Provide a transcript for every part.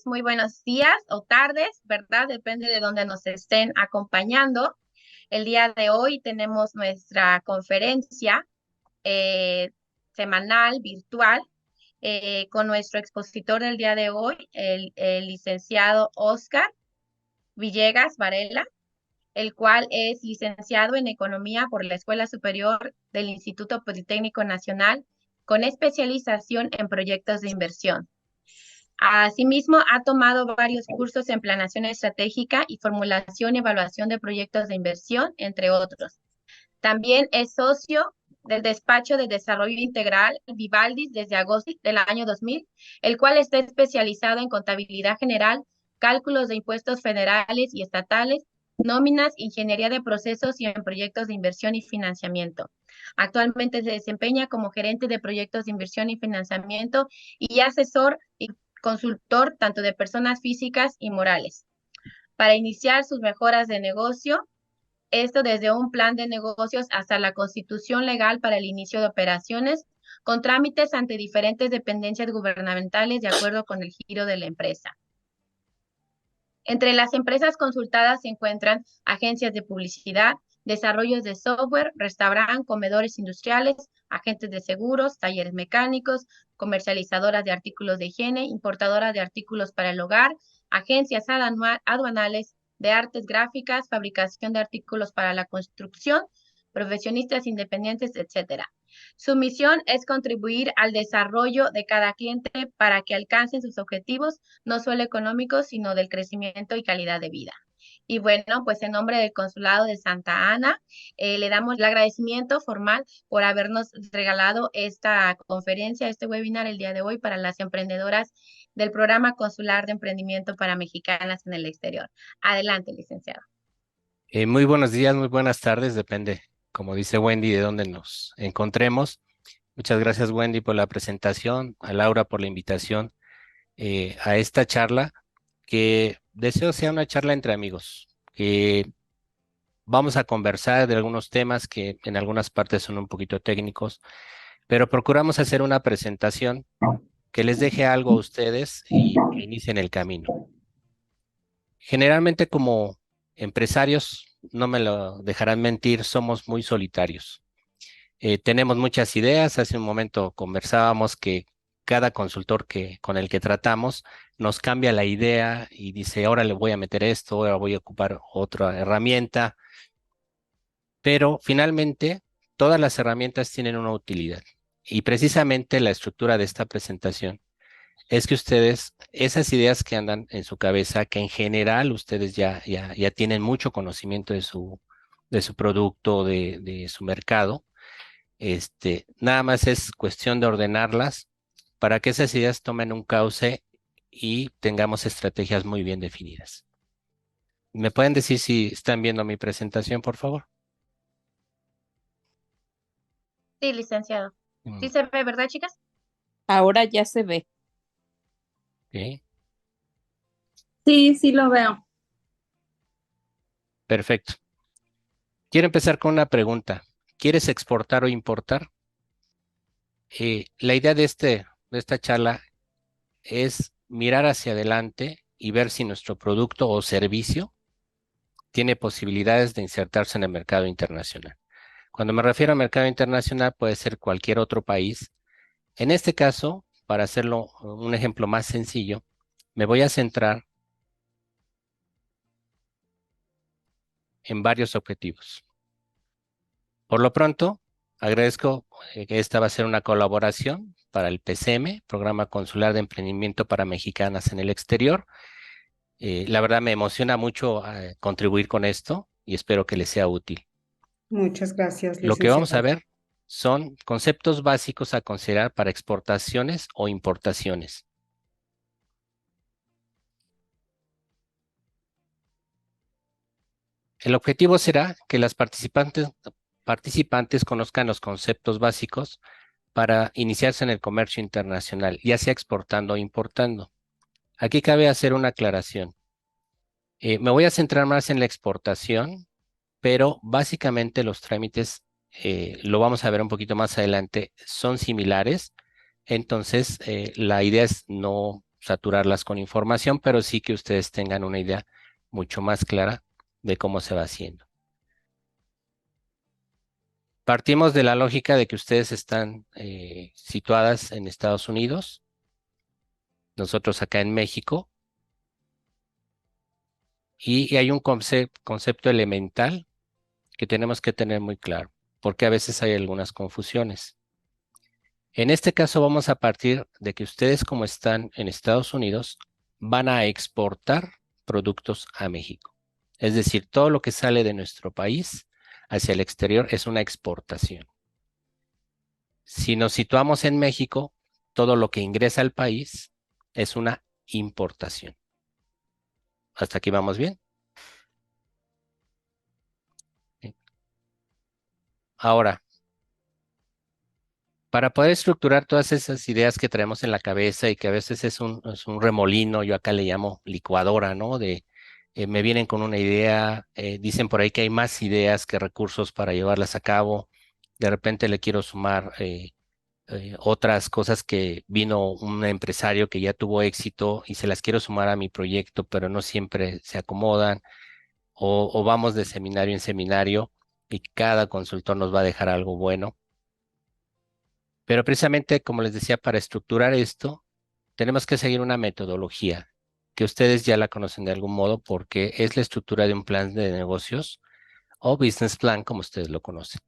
Muy buenos días o tardes, ¿verdad? Depende de dónde nos estén acompañando. El día de hoy tenemos nuestra conferencia eh, semanal, virtual, con nuestro expositor del día de hoy, el licenciado Oscar Villegas Varela, el cual es licenciado en Economía por la Escuela Superior del Instituto Politécnico Nacional, con especialización en proyectos de inversión. Asimismo, ha tomado varios cursos en planeación estratégica y formulación y evaluación de proyectos de inversión, entre otros. También es socio del despacho de desarrollo integral Vivaldi desde agosto del año 2000, el cual está especializado en contabilidad general, cálculos de impuestos federales y estatales, nóminas, ingeniería de procesos y en proyectos de inversión y financiamiento. Actualmente se desempeña como gerente de proyectos de inversión y financiamiento y asesor y consultor tanto de personas físicas y morales. Para iniciar sus mejoras de negocio, esto desde un plan de negocios hasta la constitución legal para el inicio de operaciones, con trámites ante diferentes dependencias gubernamentales de acuerdo con el giro de la empresa. Entre las empresas consultadas se encuentran agencias de publicidad, desarrollos de software, restaurantes, comedores industriales, agentes de seguros, talleres mecánicos, comercializadoras de artículos de higiene, importadoras de artículos para el hogar, agencias aduanales, de artes gráficas, fabricación de artículos para la construcción, profesionistas independientes, etcétera. Su misión es contribuir al desarrollo de cada cliente para que alcancen sus objetivos, no solo económicos, sino del crecimiento y calidad de vida. Y bueno, pues en nombre del Consulado de Santa Ana, le damos el agradecimiento formal por habernos regalado esta conferencia, este webinar el día de hoy para las emprendedoras del Programa Consular de Emprendimiento para Mexicanas en el Exterior. Adelante, licenciado. Muy buenos días, muy buenas tardes, depende, como dice Wendy, de dónde nos encontremos. Muchas gracias, Wendy, por la presentación, a Laura por la invitación a esta charla, que deseo sea una charla entre amigos, que vamos a conversar de algunos temas que en algunas partes son un poquito técnicos, pero procuramos hacer una presentación que les deje algo a ustedes y que inicien el camino. Generalmente como empresarios, no me lo dejarán mentir, somos muy solitarios. Tenemos muchas ideas. Hace un momento conversábamos que cada consultor con el que tratamos nos cambia la idea y dice, ahora le voy a meter esto, ahora voy a ocupar otra herramienta. Pero finalmente, todas las herramientas tienen una utilidad. Y precisamente la estructura de esta presentación es que ustedes, esas ideas que andan en su cabeza, que en general ustedes ya tienen mucho conocimiento de su producto, de su mercado, nada más es cuestión de ordenarlas para que esas ideas tomen un cauce y tengamos estrategias muy bien definidas. ¿Me pueden decir si están viendo mi presentación, por favor? Sí, licenciado. Mm, Sí se ve, ¿verdad, chicas? Ahora ya se ve. ok, Sí, sí lo veo. perfecto. Quiero empezar con una pregunta. ¿Quieres exportar o importar? La idea de esta charla es mirar hacia adelante y ver si nuestro producto o servicio tiene posibilidades de insertarse en el mercado internacional. Cuando me refiero a mercado internacional, puede ser cualquier otro país. En este caso, para hacerlo un ejemplo más sencillo, me voy a centrar en varios objetivos. Por lo pronto, agradezco que esta va a ser una colaboración para el PCM, Programa Consular de Emprendimiento para Mexicanas en el Exterior. La verdad me emociona mucho contribuir con esto y espero que les sea útil. Muchas gracias, Lo que vamos a licenciado. ver son conceptos básicos a considerar para exportaciones o importaciones. El objetivo será que las participantes conozcan los conceptos básicos para iniciarse en el comercio internacional, ya sea exportando o importando. Aquí cabe hacer una aclaración. Me voy a centrar más en la exportación, pero básicamente los trámites, lo vamos a ver un poquito más adelante, son similares. Entonces, la idea es no saturarlas con información, pero sí que ustedes tengan una idea mucho más clara de cómo se va haciendo. Partimos de la lógica de que ustedes están situadas en Estados Unidos, nosotros acá en México, y hay un concepto elemental que tenemos que tener muy claro, porque a veces hay algunas confusiones. En este caso vamos a partir de que ustedes, como están en Estados Unidos, van a exportar productos a México. Es decir, todo lo que sale de nuestro país hacia el exterior es una exportación. Si nos situamos en México, todo lo que ingresa al país es una importación. ¿Hasta aquí vamos bien? Ahora, para poder estructurar todas esas ideas que traemos en la cabeza y que a veces es un remolino, yo acá le llamo licuadora, ¿no? Me vienen con una idea, dicen por ahí que hay más ideas que recursos para llevarlas a cabo. De repente le quiero sumar otras cosas que vino un empresario que ya tuvo éxito y se las quiero sumar a mi proyecto, pero no siempre se acomodan. O vamos de seminario en seminario y cada consultor nos va a dejar algo bueno. Pero precisamente, como les decía, para estructurar esto, tenemos que seguir una metodología que ustedes ya la conocen de algún modo porque es la estructura de un plan de negocios o business plan, como ustedes lo conocen.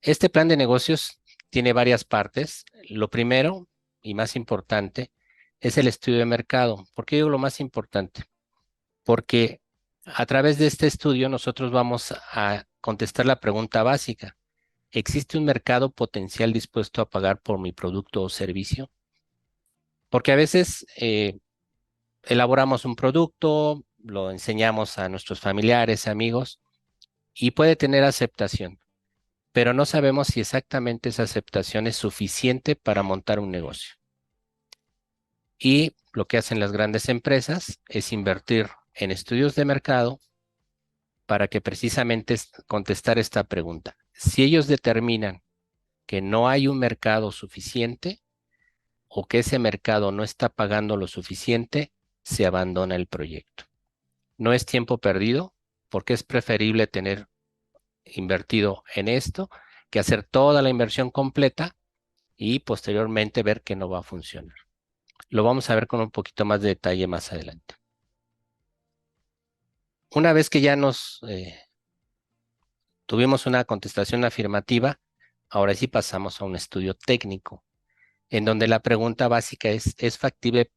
Este plan de negocios tiene varias partes. Lo primero y más importante es el estudio de mercado. ¿Por qué digo lo más importante? Porque a través de este estudio nosotros vamos a contestar la pregunta básica. ¿Existe un mercado potencial dispuesto a pagar por mi producto o servicio? Porque a veces elaboramos un producto, lo enseñamos a nuestros familiares, amigos, y puede tener aceptación, pero no sabemos si exactamente esa aceptación es suficiente para montar un negocio. Y lo que hacen las grandes empresas es invertir en estudios de mercado para que precisamente contestar esta pregunta. Si ellos determinan que no hay un mercado suficiente o que ese mercado no está pagando lo suficiente, se abandona el proyecto. No es tiempo perdido porque es preferible tener invertido en esto que hacer toda la inversión completa y posteriormente ver que no va a funcionar. Lo vamos a ver con un poquito más de detalle más adelante. Una vez que ya nos tuvimos una contestación afirmativa, ahora sí pasamos a un estudio técnico, en donde la pregunta básica ¿es factible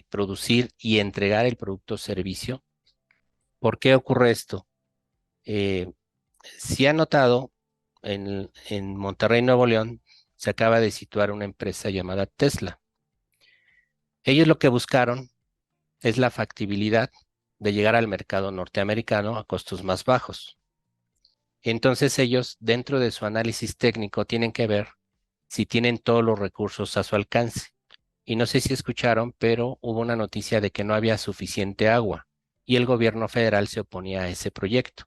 producir y entregar el producto o servicio? ¿Por qué ocurre esto? Si ha notado, en Monterrey, Nuevo León, se acaba de situar una empresa llamada Tesla. Ellos lo que buscaron es la factibilidad de llegar al mercado norteamericano a costos más bajos. Entonces ellos, dentro de su análisis técnico, tienen que ver si tienen todos los recursos a su alcance. Y no sé si escucharon, pero hubo una noticia de que no había suficiente agua y el gobierno federal se oponía a ese proyecto.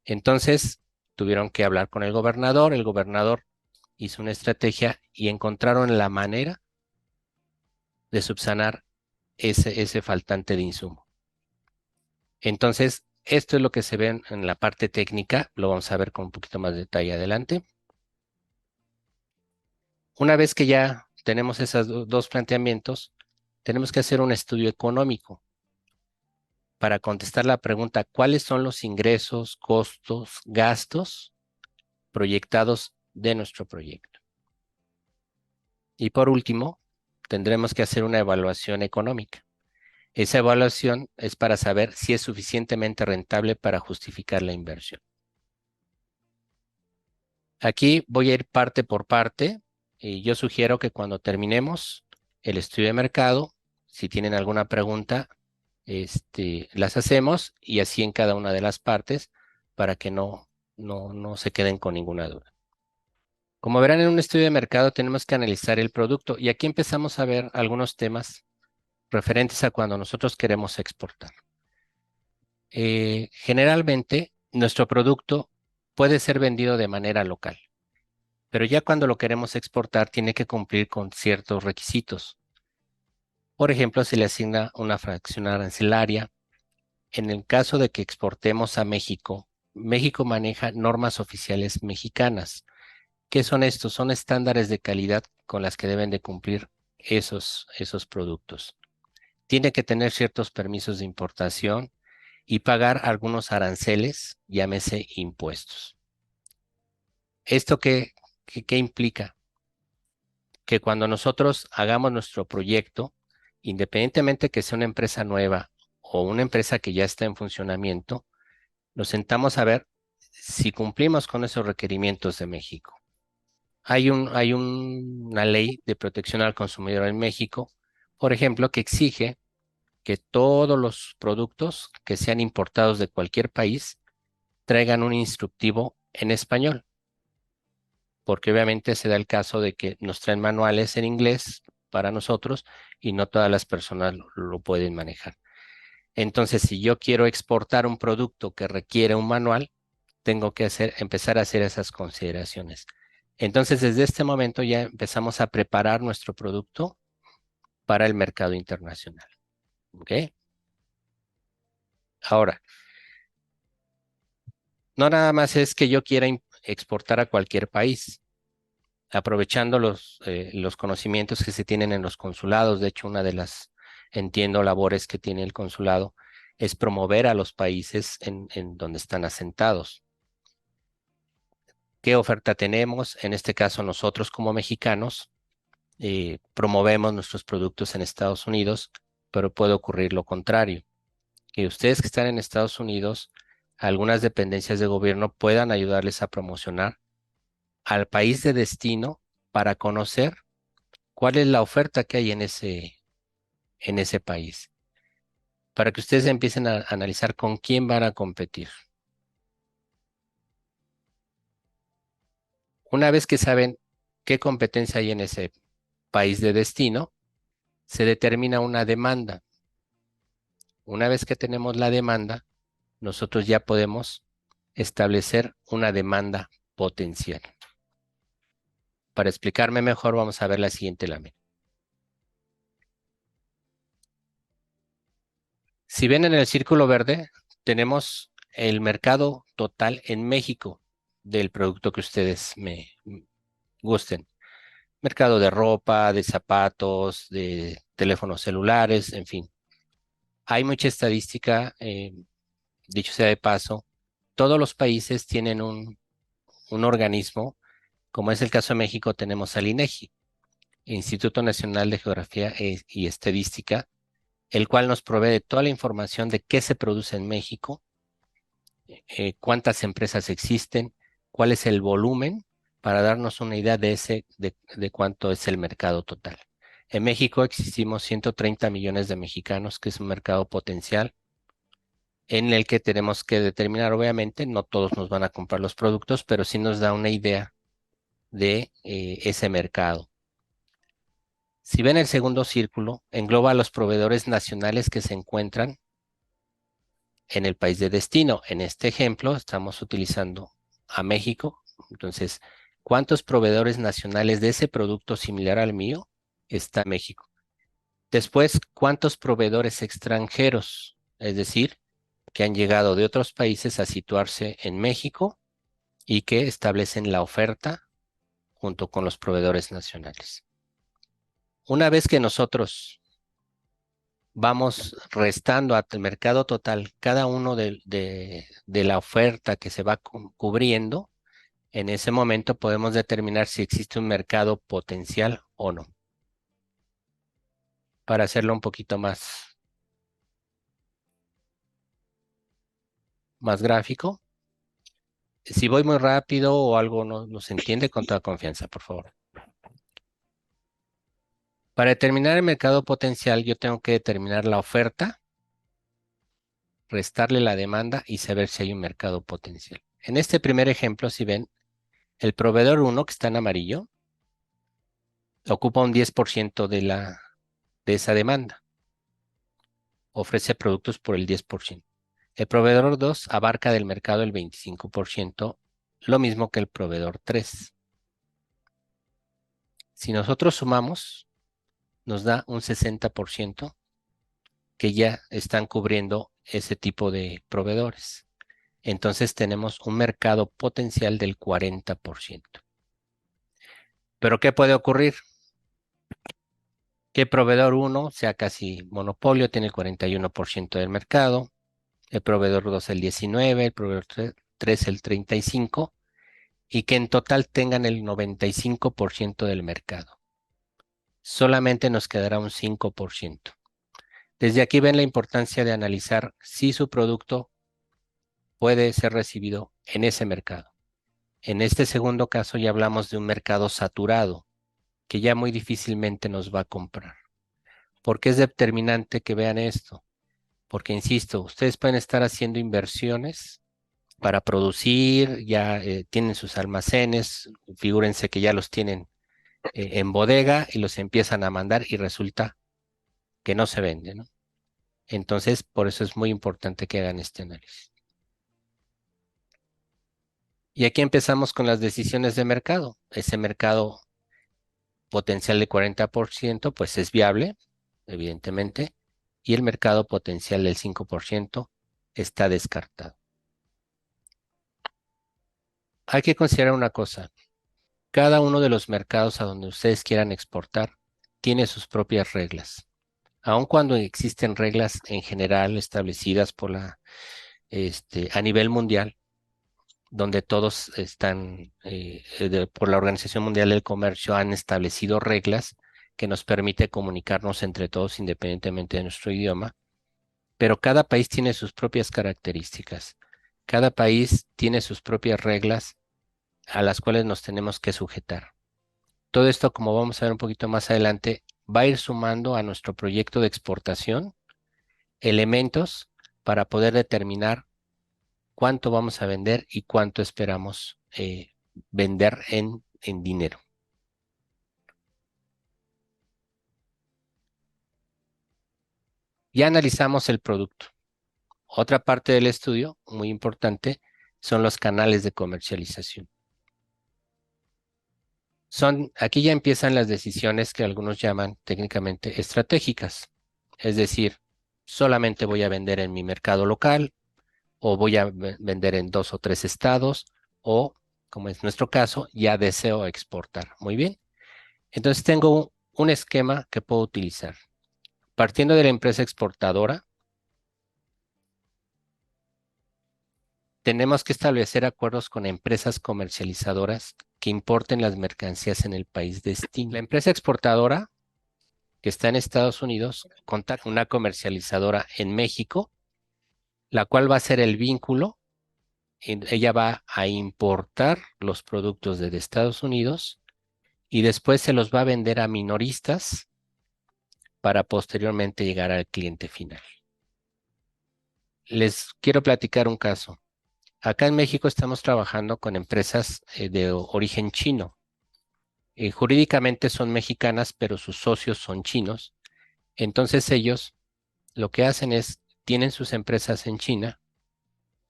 Entonces tuvieron que hablar con el gobernador hizo una estrategia y encontraron la manera de subsanar ese faltante de insumo. Entonces, esto es lo que se ve en la parte técnica, lo vamos a ver con un poquito más de detalle adelante. Una vez que ya tenemos esos dos planteamientos, tenemos que hacer un estudio económico para contestar la pregunta, ¿cuáles son los ingresos, costos, gastos proyectados de nuestro proyecto? Y por último, tendremos que hacer una evaluación económica. Esa evaluación es para saber si es suficientemente rentable para justificar la inversión. Aquí voy a ir parte por parte y yo sugiero que cuando terminemos el estudio de mercado, si tienen alguna pregunta, las hacemos y así en cada una de las partes para que no se queden con ninguna duda. Como verán, en un estudio de mercado tenemos que analizar el producto y aquí empezamos a ver algunos temas referentes a cuando nosotros queremos exportar. Generalmente, nuestro producto puede ser vendido de manera local, pero ya cuando lo queremos exportar tiene que cumplir con ciertos requisitos. Por ejemplo, se le asigna una fracción arancelaria. En el caso de que exportemos a México, México maneja normas oficiales mexicanas. ¿Qué son estos? Son estándares de calidad con las que deben de cumplir esos productos. Tiene que tener ciertos permisos de importación y pagar algunos aranceles, llámese impuestos. ¿Esto qué implica? Que cuando nosotros hagamos nuestro proyecto, independientemente que sea una empresa nueva o una empresa que ya está en funcionamiento, nos sentamos a ver si cumplimos con esos requerimientos de México. Hay una ley de protección al consumidor en México, por ejemplo, que exige que todos los productos que sean importados de cualquier país traigan un instructivo en español, porque obviamente se da el caso de que nos traen manuales en inglés para nosotros y no todas las personas lo pueden manejar. Entonces, si yo quiero exportar un producto que requiere un manual, tengo que empezar a hacer esas consideraciones. Entonces, desde este momento ya empezamos a preparar nuestro producto para el mercado internacional. ¿Ok? Ahora, no nada más es que yo quiera exportar a cualquier país, aprovechando los conocimientos que se tienen en los consulados. De hecho, una de las, entiendo, labores que tiene el consulado es promover a los países en donde están asentados. ¿Qué oferta tenemos? En este caso, nosotros como mexicanos promovemos nuestros productos en Estados Unidos, pero puede ocurrir lo contrario, que ustedes que están en Estados Unidos, algunas dependencias de gobierno puedan ayudarles a promocionar al país de destino para conocer cuál es la oferta que hay en ese país, para que ustedes empiecen a analizar con quién van a competir. Una vez que saben qué competencia hay en ese país de destino, se determina una demanda. Una vez que tenemos la demanda, nosotros ya podemos establecer una demanda potencial. Para explicarme mejor, vamos a ver la siguiente lámina. Si ven en el círculo verde, tenemos el mercado total en México del producto que ustedes me gusten. Mercado de ropa, de zapatos, de teléfonos celulares, en fin. Hay mucha estadística, dicho sea de paso, todos los países tienen un organismo, como es el caso de México, tenemos al INEGI, Instituto Nacional de Geografía y Estadística, el cual nos provee de toda la información de qué se produce en México, cuántas empresas existen, cuál es el volumen, para darnos una idea de cuánto es el mercado total. En México existimos 130 millones de mexicanos, que es un mercado potencial en el que tenemos que determinar, obviamente, no todos nos van a comprar los productos, pero sí nos da una idea de ese mercado. Si ven el segundo círculo, engloba a los proveedores nacionales que se encuentran en el país de destino. En este ejemplo, estamos utilizando a México. Entonces, ¿cuántos proveedores nacionales de ese producto similar al mío está en México? Después, ¿cuántos proveedores extranjeros? Es decir, que han llegado de otros países a situarse en México y que establecen la oferta junto con los proveedores nacionales. Una vez que nosotros vamos restando al mercado total cada uno de la oferta que se va cubriendo, en ese momento podemos determinar si existe un mercado potencial o no. Para hacerlo un poquito más gráfico, si voy muy rápido o algo no se entiende, con toda confianza, por favor. Para determinar el mercado potencial, yo tengo que determinar la oferta, restarle la demanda y saber si hay un mercado potencial. En este primer ejemplo, si ven, el proveedor 1, que está en amarillo, ocupa un 10% de esa demanda. Ofrece productos por el 10%. El proveedor 2 abarca del mercado el 25%, lo mismo que el proveedor 3. Si nosotros sumamos, nos da un 60% que ya están cubriendo ese tipo de proveedores. Entonces tenemos un mercado potencial del 40%. ¿Pero qué puede ocurrir? Que proveedor 1 sea casi monopolio, tiene el 41% del mercado, el proveedor 2 el 19%, el proveedor 3 el 35%, y que en total tengan el 95% del mercado. Solamente nos quedará un 5%. Desde aquí ven la importancia de analizar si su producto puede ser recibido en ese mercado. En este segundo caso ya hablamos de un mercado saturado, que ya muy difícilmente nos va a comprar. ¿Por qué es determinante que vean esto? Porque, insisto, ustedes pueden estar haciendo inversiones para producir, ya tienen sus almacenes, figúrense que ya los tienen en bodega y los empiezan a mandar y resulta que no se vende, ¿no? Entonces, por eso es muy importante que hagan este análisis. Y aquí empezamos con las decisiones de mercado. Ese mercado potencial de 40%, pues es viable, evidentemente, y el mercado potencial del 5% está descartado. Hay que considerar una cosa. Cada uno de los mercados a donde ustedes quieran exportar tiene sus propias reglas. Aun cuando existen reglas en general establecidas por a nivel mundial, donde todos están, por la Organización Mundial del Comercio, han establecido reglas que nos permite comunicarnos entre todos independientemente de nuestro idioma, pero cada país tiene sus propias características. Cada país tiene sus propias reglas a las cuales nos tenemos que sujetar. Todo esto, como vamos a ver un poquito más adelante, va a ir sumando a nuestro proyecto de exportación elementos para poder determinar cuánto vamos a vender y cuánto esperamos vender en dinero. Ya analizamos el producto. Otra parte del estudio, muy importante, son los canales de comercialización. Aquí ya empiezan las decisiones que algunos llaman técnicamente estratégicas. Es decir, solamente voy a vender en mi mercado local, o voy a vender en 2 o 3 estados, o, como es nuestro caso, ya deseo exportar. Muy bien. Entonces tengo un esquema que puedo utilizar. Partiendo de la empresa exportadora, tenemos que establecer acuerdos con empresas comercializadoras que importen las mercancías en el país destino. La empresa exportadora, que está en Estados Unidos, contacta con una comercializadora en México, la cual va a ser el vínculo. Ella va a importar los productos desde Estados Unidos y después se los va a vender a minoristas para posteriormente llegar al cliente final. Les quiero platicar un caso. Acá en México estamos trabajando con empresas de origen chino. Jurídicamente son mexicanas, pero sus socios son chinos. Entonces ellos lo que hacen es, tienen sus empresas en China,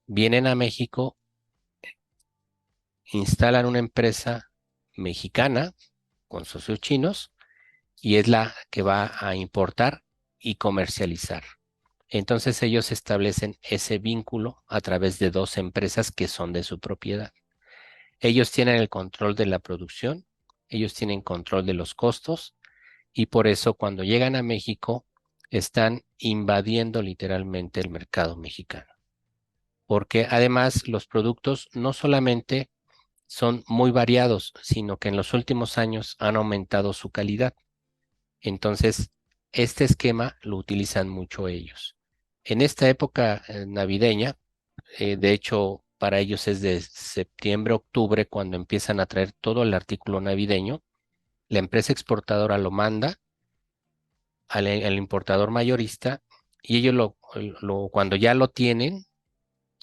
vienen a México, instalan una empresa mexicana con socios chinos y es la que va a importar y comercializar. Entonces ellos establecen ese vínculo a través de 2 empresas que son de su propiedad. Ellos tienen el control de la producción, ellos tienen control de los costos y por eso cuando llegan a México están invadiendo literalmente el mercado mexicano. Porque además los productos no solamente son muy variados, sino que en los últimos años han aumentado su calidad. Entonces, este esquema lo utilizan mucho ellos. En esta época navideña, de hecho, para ellos es de septiembre, octubre, cuando empiezan a traer todo el artículo navideño. La empresa exportadora lo manda al importador mayorista y ellos cuando ya lo tienen,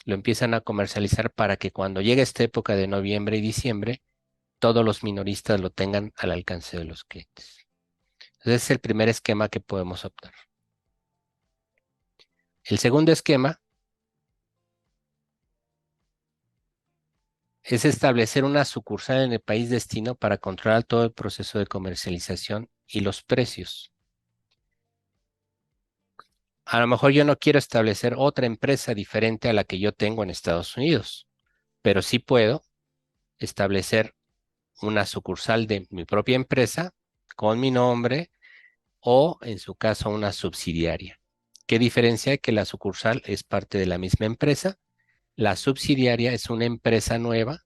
lo empiezan a comercializar para que cuando llegue esta época de noviembre y diciembre, todos los minoristas lo tengan al alcance de los clientes. Ese es el primer esquema que podemos optar. El segundo esquema es establecer una sucursal en el país destino para controlar todo el proceso de comercialización y los precios. A lo mejor yo no quiero establecer otra empresa diferente a la que yo tengo en Estados Unidos, pero sí puedo establecer una sucursal de mi propia empresa con mi nombre o, en su caso, una subsidiaria. ¿Qué diferencia hay? Que la sucursal es parte de la misma empresa, la subsidiaria es una empresa nueva,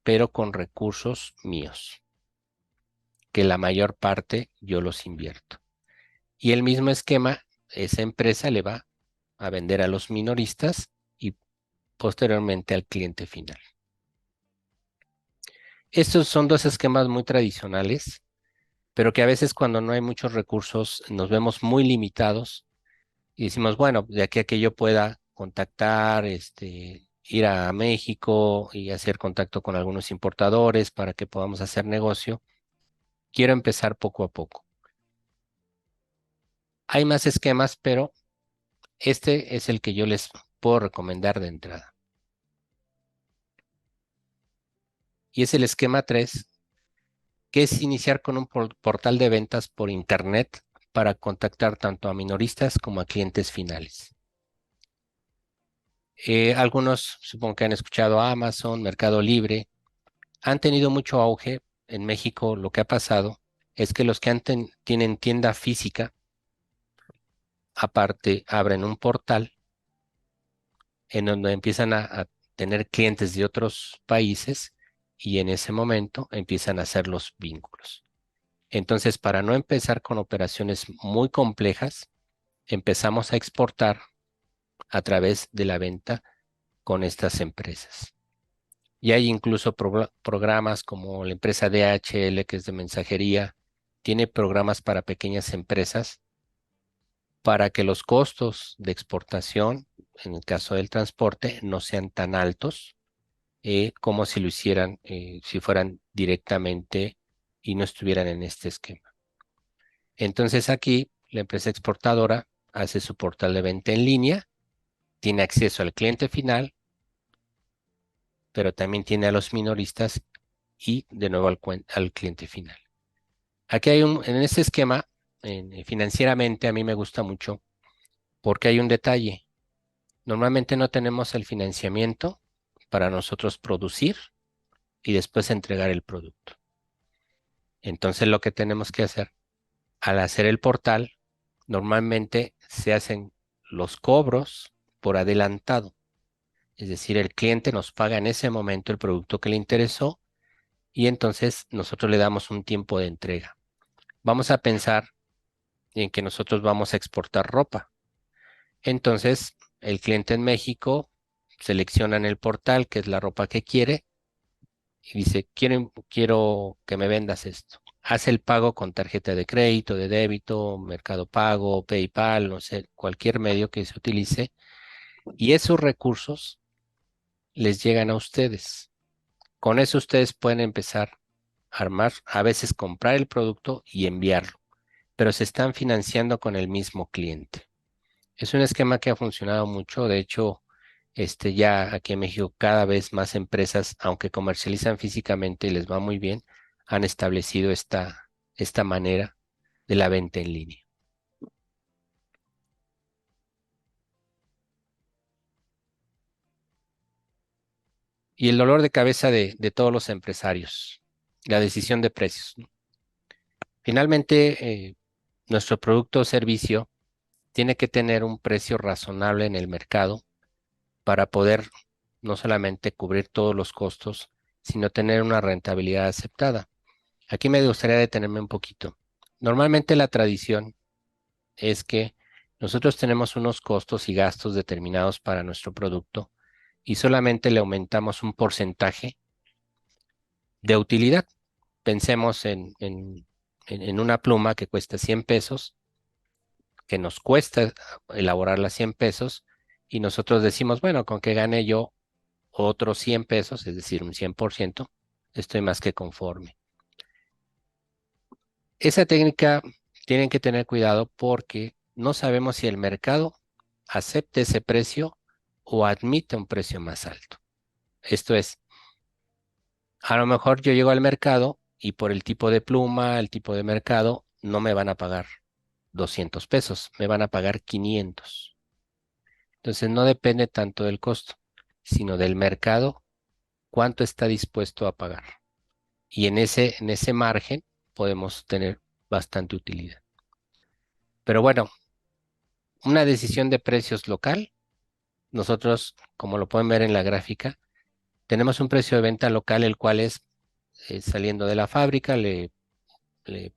pero con recursos míos, que la mayor parte yo los invierto. Y el mismo esquema, esa empresa le va a vender a los minoristas y posteriormente al cliente final. Estos son dos esquemas muy tradicionales, pero que a veces cuando no hay muchos recursos nos vemos muy limitados y decimos, bueno, de aquí a que yo pueda contactar, ir a México y hacer contacto con algunos importadores para que podamos hacer negocio, quiero empezar poco a poco. Hay más esquemas, pero este es el que yo les puedo recomendar de entrada. Y es el esquema 3, que es iniciar con un portal de ventas por Internet para contactar tanto a minoristas como a clientes finales. Algunos supongo que han escuchado a Amazon, Mercado Libre, han tenido mucho auge en México. Lo que ha pasado es que los que tienen tienda física, aparte abren un portal en donde empiezan a tener clientes de otros países y en ese momento empiezan a hacer los vínculos. Entonces, para no empezar con operaciones muy complejas, empezamos a exportar a través de la venta con estas empresas. Y hay incluso programas como la empresa DHL, que es de mensajería, tiene programas para pequeñas empresas para que los costos de exportación, en el caso del transporte, no sean tan altos como si lo hicieran, si fueran directamente y no estuvieran en este esquema. Entonces aquí la empresa exportadora hace su portal de venta en línea, tiene acceso al cliente final, pero también tiene a los minoristas y de nuevo al cliente final. Aquí hay en este esquema, financieramente a mí me gusta mucho porque hay un detalle. Normalmente no tenemos el financiamiento para nosotros producir y después entregar el producto. Entonces lo que tenemos que hacer, al hacer el portal, normalmente se hacen los cobros por adelantado. Es decir, el cliente nos paga en ese momento el producto que le interesó y entonces nosotros le damos un tiempo de entrega. Vamos a pensar en que nosotros vamos a exportar ropa. Entonces, el cliente en México selecciona en el portal qué es la ropa que quiere y dice, quiero que me vendas esto. Hace el pago con tarjeta de crédito, de débito, Mercado Pago, PayPal, no sé, cualquier medio que se utilice, y esos recursos les llegan a ustedes. Con eso ustedes pueden empezar a armar, a veces comprar el producto y enviarlo, pero se están financiando con el mismo cliente. Es un esquema que ha funcionado mucho. De hecho, ya aquí en México cada vez más empresas, aunque comercializan físicamente y les va muy bien, han establecido esta manera de la venta en línea. Y el dolor de cabeza de todos los empresarios, la decisión de precios, ¿no? Finalmente, nuestro producto o servicio tiene que tener un precio razonable en el mercado para poder no solamente cubrir todos los costos, sino tener una rentabilidad aceptada. Aquí me gustaría detenerme un poquito. Normalmente la tradición es que nosotros tenemos unos costos y gastos determinados para nuestro producto y solamente le aumentamos un porcentaje de utilidad. Pensemos en una pluma que cuesta 100 pesos, que nos cuesta elaborarla 100 pesos, y nosotros decimos, bueno, con que gane yo otros 100 pesos, es decir, un 100%, estoy más que conforme. Esa técnica tienen que tener cuidado porque no sabemos si el mercado acepte ese precio o admite un precio más alto. Esto es, a lo mejor yo llego al mercado y por el tipo de pluma, el tipo de mercado, no me van a pagar 200 pesos, me van a pagar 500. Entonces no depende tanto del costo, sino del mercado, cuánto está dispuesto a pagar. Y en ese margen podemos tener bastante utilidad. Pero bueno, una decisión de precios local, nosotros, como lo pueden ver en la gráfica, tenemos un precio de venta local, el cual es saliendo de la fábrica, le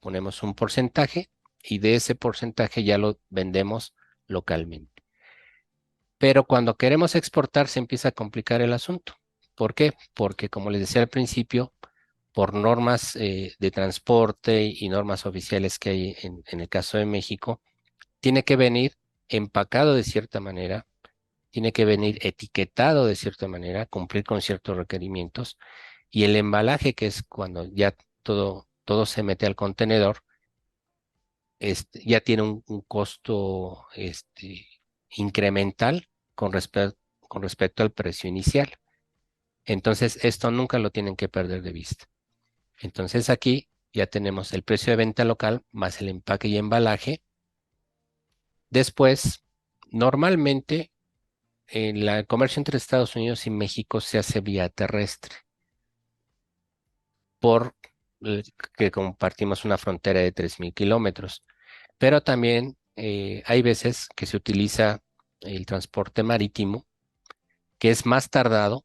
ponemos un porcentaje y de ese porcentaje ya lo vendemos localmente. Pero cuando queremos exportar se empieza a complicar el asunto. ¿Por qué? Porque como les decía al principio, por normas de transporte y normas oficiales que hay en el caso de México, tiene que venir empacado de cierta manera, tiene que venir etiquetado de cierta manera, cumplir con ciertos requerimientos, y el embalaje, que es cuando ya todo se mete al contenedor, ya tiene un costo incremental con respecto al precio inicial. Entonces, esto nunca lo tienen que perder de vista. Entonces, aquí ya tenemos el precio de venta local más el empaque y embalaje. Después, normalmente, el comercio entre Estados Unidos y México se hace vía terrestre, que compartimos una frontera de 3,000 kilómetros. Pero también hay veces que se utiliza el transporte marítimo, que es más tardado,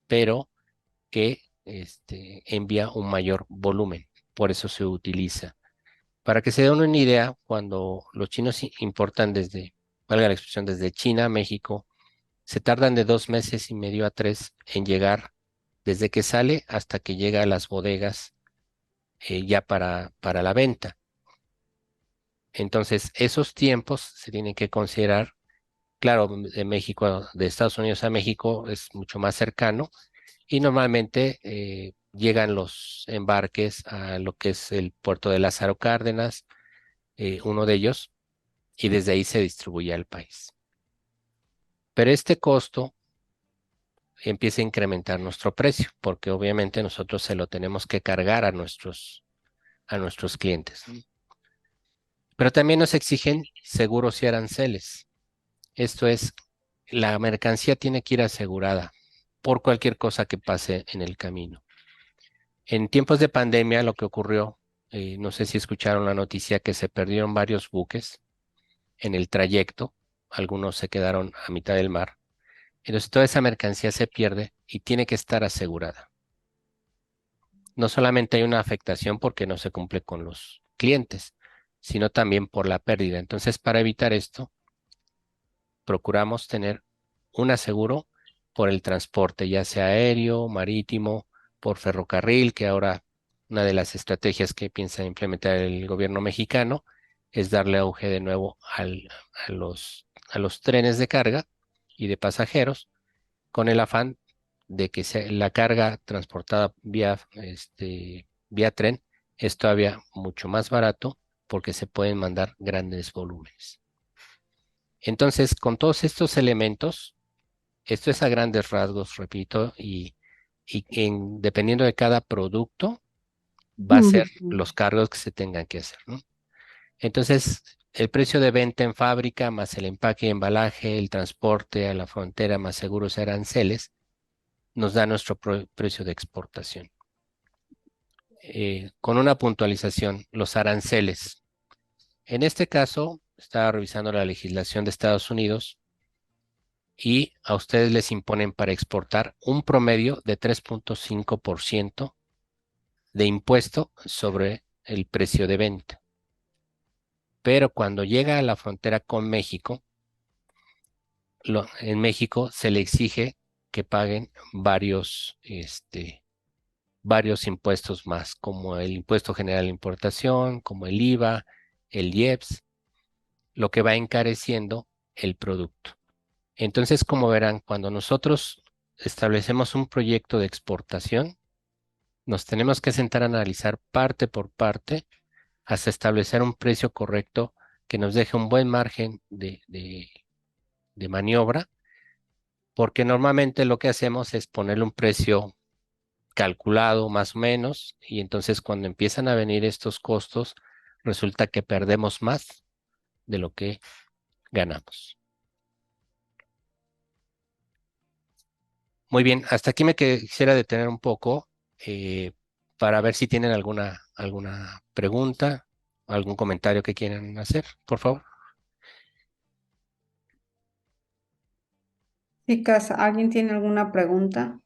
pero que envía un mayor volumen. Por eso se utiliza. Para que se den una idea, cuando los chinos importan valga la expresión, desde China a México, se tardan de 2 meses y medio a 3 en llegar, desde que sale hasta que llega a las bodegas ya para la venta. Entonces, esos tiempos se tienen que considerar. Claro, de Estados Unidos a México es mucho más cercano y normalmente llegan los embarques a lo que es el puerto de Lázaro Cárdenas, uno de ellos, y desde ahí se distribuye al país. Pero este costo empieza a incrementar nuestro precio, porque obviamente nosotros se lo tenemos que cargar a nuestros clientes. Pero también nos exigen seguros y aranceles. Esto es, la mercancía tiene que ir asegurada por cualquier cosa que pase en el camino. En tiempos de pandemia, lo que ocurrió, no sé si escucharon la noticia que se perdieron varios buques en el trayecto, algunos se quedaron a mitad del mar. Entonces, toda esa mercancía se pierde y tiene que estar asegurada. No solamente hay una afectación porque no se cumple con los clientes, sino también por la pérdida. Entonces, para evitar esto, procuramos tener un aseguro por el transporte, ya sea aéreo, marítimo, por ferrocarril, que ahora una de las estrategias que piensa implementar el gobierno mexicano es darle auge de nuevo a los trenes de carga y de pasajeros, con el afán de que la carga transportada vía tren es todavía mucho más barato porque se pueden mandar grandes volúmenes. Entonces, con todos estos elementos, esto es a grandes rasgos, repito, y dependiendo de cada producto, va a ser los cargos que se tengan que hacer, ¿no? Entonces, el precio de venta en fábrica, más el empaque y embalaje, el transporte a la frontera, más seguros y aranceles, nos da nuestro precio de exportación. Con una puntualización, los aranceles. En este caso, estaba revisando la legislación de Estados Unidos y a ustedes les imponen para exportar un promedio de 3,5% de impuesto sobre el precio de venta. Pero cuando llega a la frontera con México, en México se le exige que paguen varios impuestos más, como el impuesto general de importación, como el IVA, el IEPS, lo que va encareciendo el producto. Entonces, como verán, cuando nosotros establecemos un proyecto de exportación, nos tenemos que sentar a analizar parte por parte hasta establecer un precio correcto que nos deje un buen margen de maniobra, porque normalmente lo que hacemos es ponerle un precio calculado más o menos, y entonces cuando empiezan a venir estos costos, resulta que perdemos más de lo que ganamos. Muy bien, hasta aquí quisiera detener un poco para ver si tienen alguna pregunta, algún comentario que quieran hacer, por favor. Chicas, ¿alguien tiene alguna pregunta?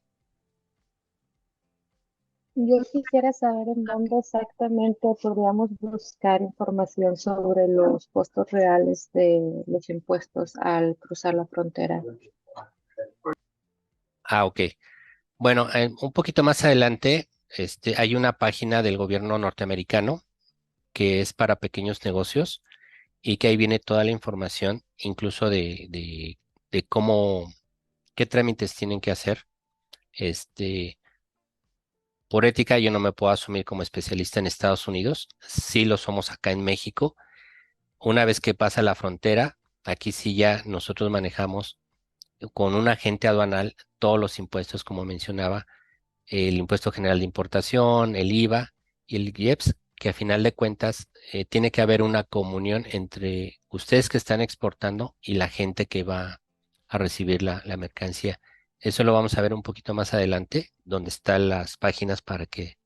Yo quisiera saber en dónde exactamente podríamos buscar información sobre los costos reales de los impuestos al cruzar la frontera. Ah, ok. Bueno, un poquito más adelante, hay una página del gobierno norteamericano que es para pequeños negocios y que ahí viene toda la información, incluso de cómo, qué trámites tienen que hacer. Por ética, yo no me puedo asumir como especialista en Estados Unidos, sí lo somos acá en México. Una vez que pasa la frontera, aquí sí ya nosotros manejamos con un agente aduanal todos los impuestos, como mencionaba, el impuesto general de importación, el IVA y el IEPS, que a final de cuentas tiene que haber una comunión entre ustedes que están exportando y la gente que va a recibir la mercancía. Eso lo vamos a ver un poquito más adelante, donde están las páginas para que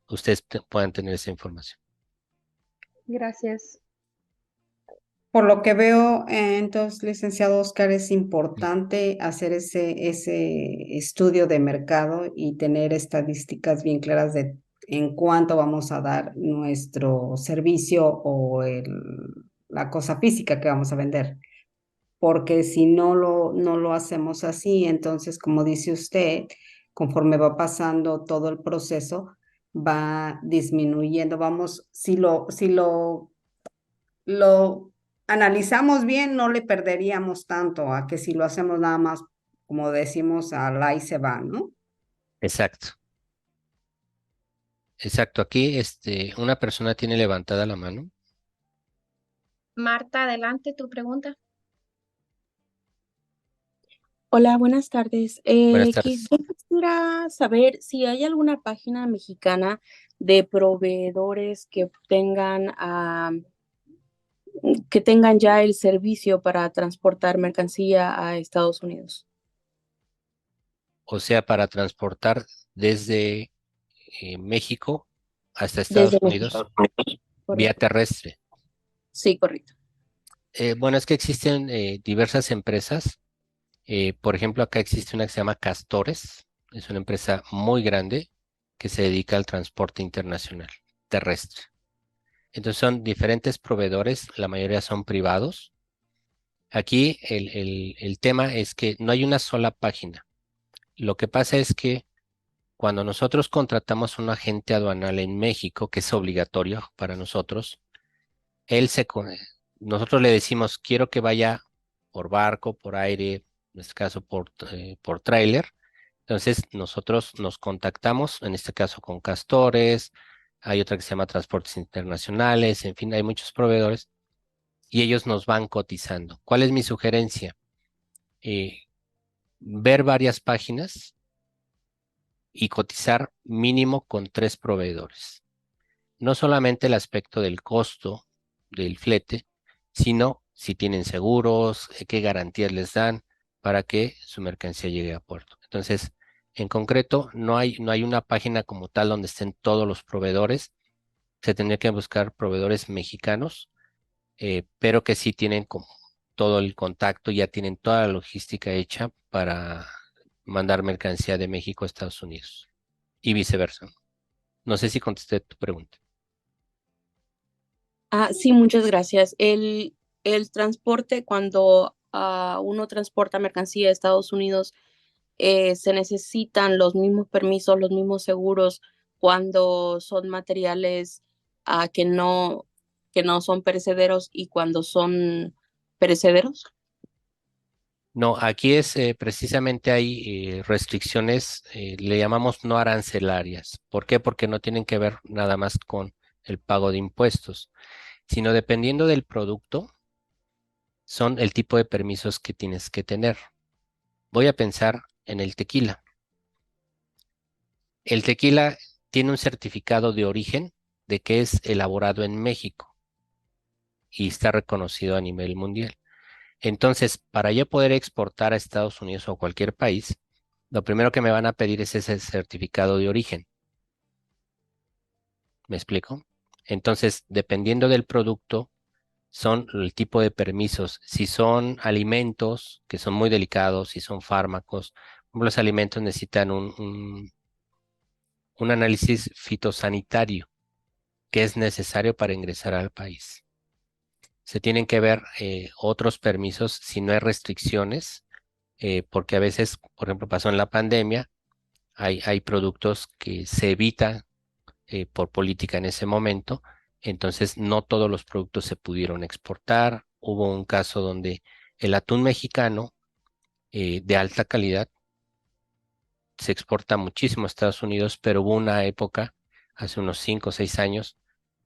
ustedes puedan tener esa información. Gracias. Por lo que veo, entonces, licenciado Oscar, es importante hacer ese estudio de mercado y tener estadísticas bien claras de en cuánto vamos a dar nuestro servicio o la cosa física que vamos a vender. Porque si no lo hacemos así, entonces, como dice usted, conforme va pasando todo el proceso, va disminuyendo. Vamos, si lo analizamos bien, no le perderíamos tanto a que si lo hacemos nada más, como decimos, al ahí se va, ¿no? Exacto, exacto. Aquí, una persona tiene levantada la mano. Marta, adelante tu pregunta. Hola, buenas tardes. Buenas tardes. Quisiera saber si hay alguna página mexicana de proveedores que tengan ya el servicio para transportar mercancía a Estados Unidos. O sea, para transportar desde México hasta Estados Desde Unidos México. vía Correcto. terrestre. Sí, correcto. Bueno, es que existen diversas empresas. Por ejemplo, acá existe una que se llama Castores. Es una empresa muy grande que se dedica al transporte internacional terrestre. Entonces son diferentes proveedores, la mayoría son privados. Aquí el tema es que no hay una sola página. Lo que pasa es que cuando nosotros contratamos un agente aduanal en México, que es obligatorio para nosotros, él nosotros le decimos, quiero que vaya por barco, por aire, en este caso por tráiler. Entonces nosotros nos contactamos, en este caso con Castores, hay otra que se llama Transportes Internacionales, en fin, hay muchos proveedores y ellos nos van cotizando. ¿Cuál es mi sugerencia? Eh, Ver varias páginas y cotizar mínimo con 3 proveedores. No solamente el aspecto del costo del flete, sino si tienen seguros, qué garantías les dan para que su mercancía llegue a puerto. Entonces, en concreto, no hay una página como tal donde estén todos los proveedores. Se tendría que buscar proveedores mexicanos, pero que sí tienen como todo el contacto, ya tienen toda la logística hecha para mandar mercancía de México a Estados Unidos y viceversa. No sé si contesté tu pregunta. Sí, muchas gracias. El transporte, cuando uno transporta mercancía a Estados Unidos, se necesitan los mismos permisos, los mismos seguros cuando son materiales ah, que no, que no son perecederos y cuando son perecederos. No, aquí es precisamente hay restricciones, le llamamos no arancelarias. ¿Por qué? Porque no tienen que ver nada más con el pago de impuestos, sino dependiendo del producto, son el tipo de permisos que tienes que tener. Voy a pensar en el tequila. El tequila tiene un certificado de origen de que es elaborado en México. y está reconocido a nivel mundial. Entonces, para yo poder exportar a Estados Unidos o cualquier país, lo primero que me van a pedir es ese certificado de origen. ¿Me explico? Entonces, dependiendo del producto, son el tipo de permisos. Si son alimentos, que son muy delicados, si son fármacos, los alimentos necesitan un análisis fitosanitario que es necesario para ingresar al país. Se tienen que ver otros permisos si no hay restricciones, porque a veces, por ejemplo, pasó en la pandemia, hay productos que se evitan por política en ese momento, entonces no todos los productos se pudieron exportar. Hubo un caso donde el atún mexicano de alta calidad se exporta muchísimo a Estados Unidos, pero hubo una época, hace unos 5 o 6 años,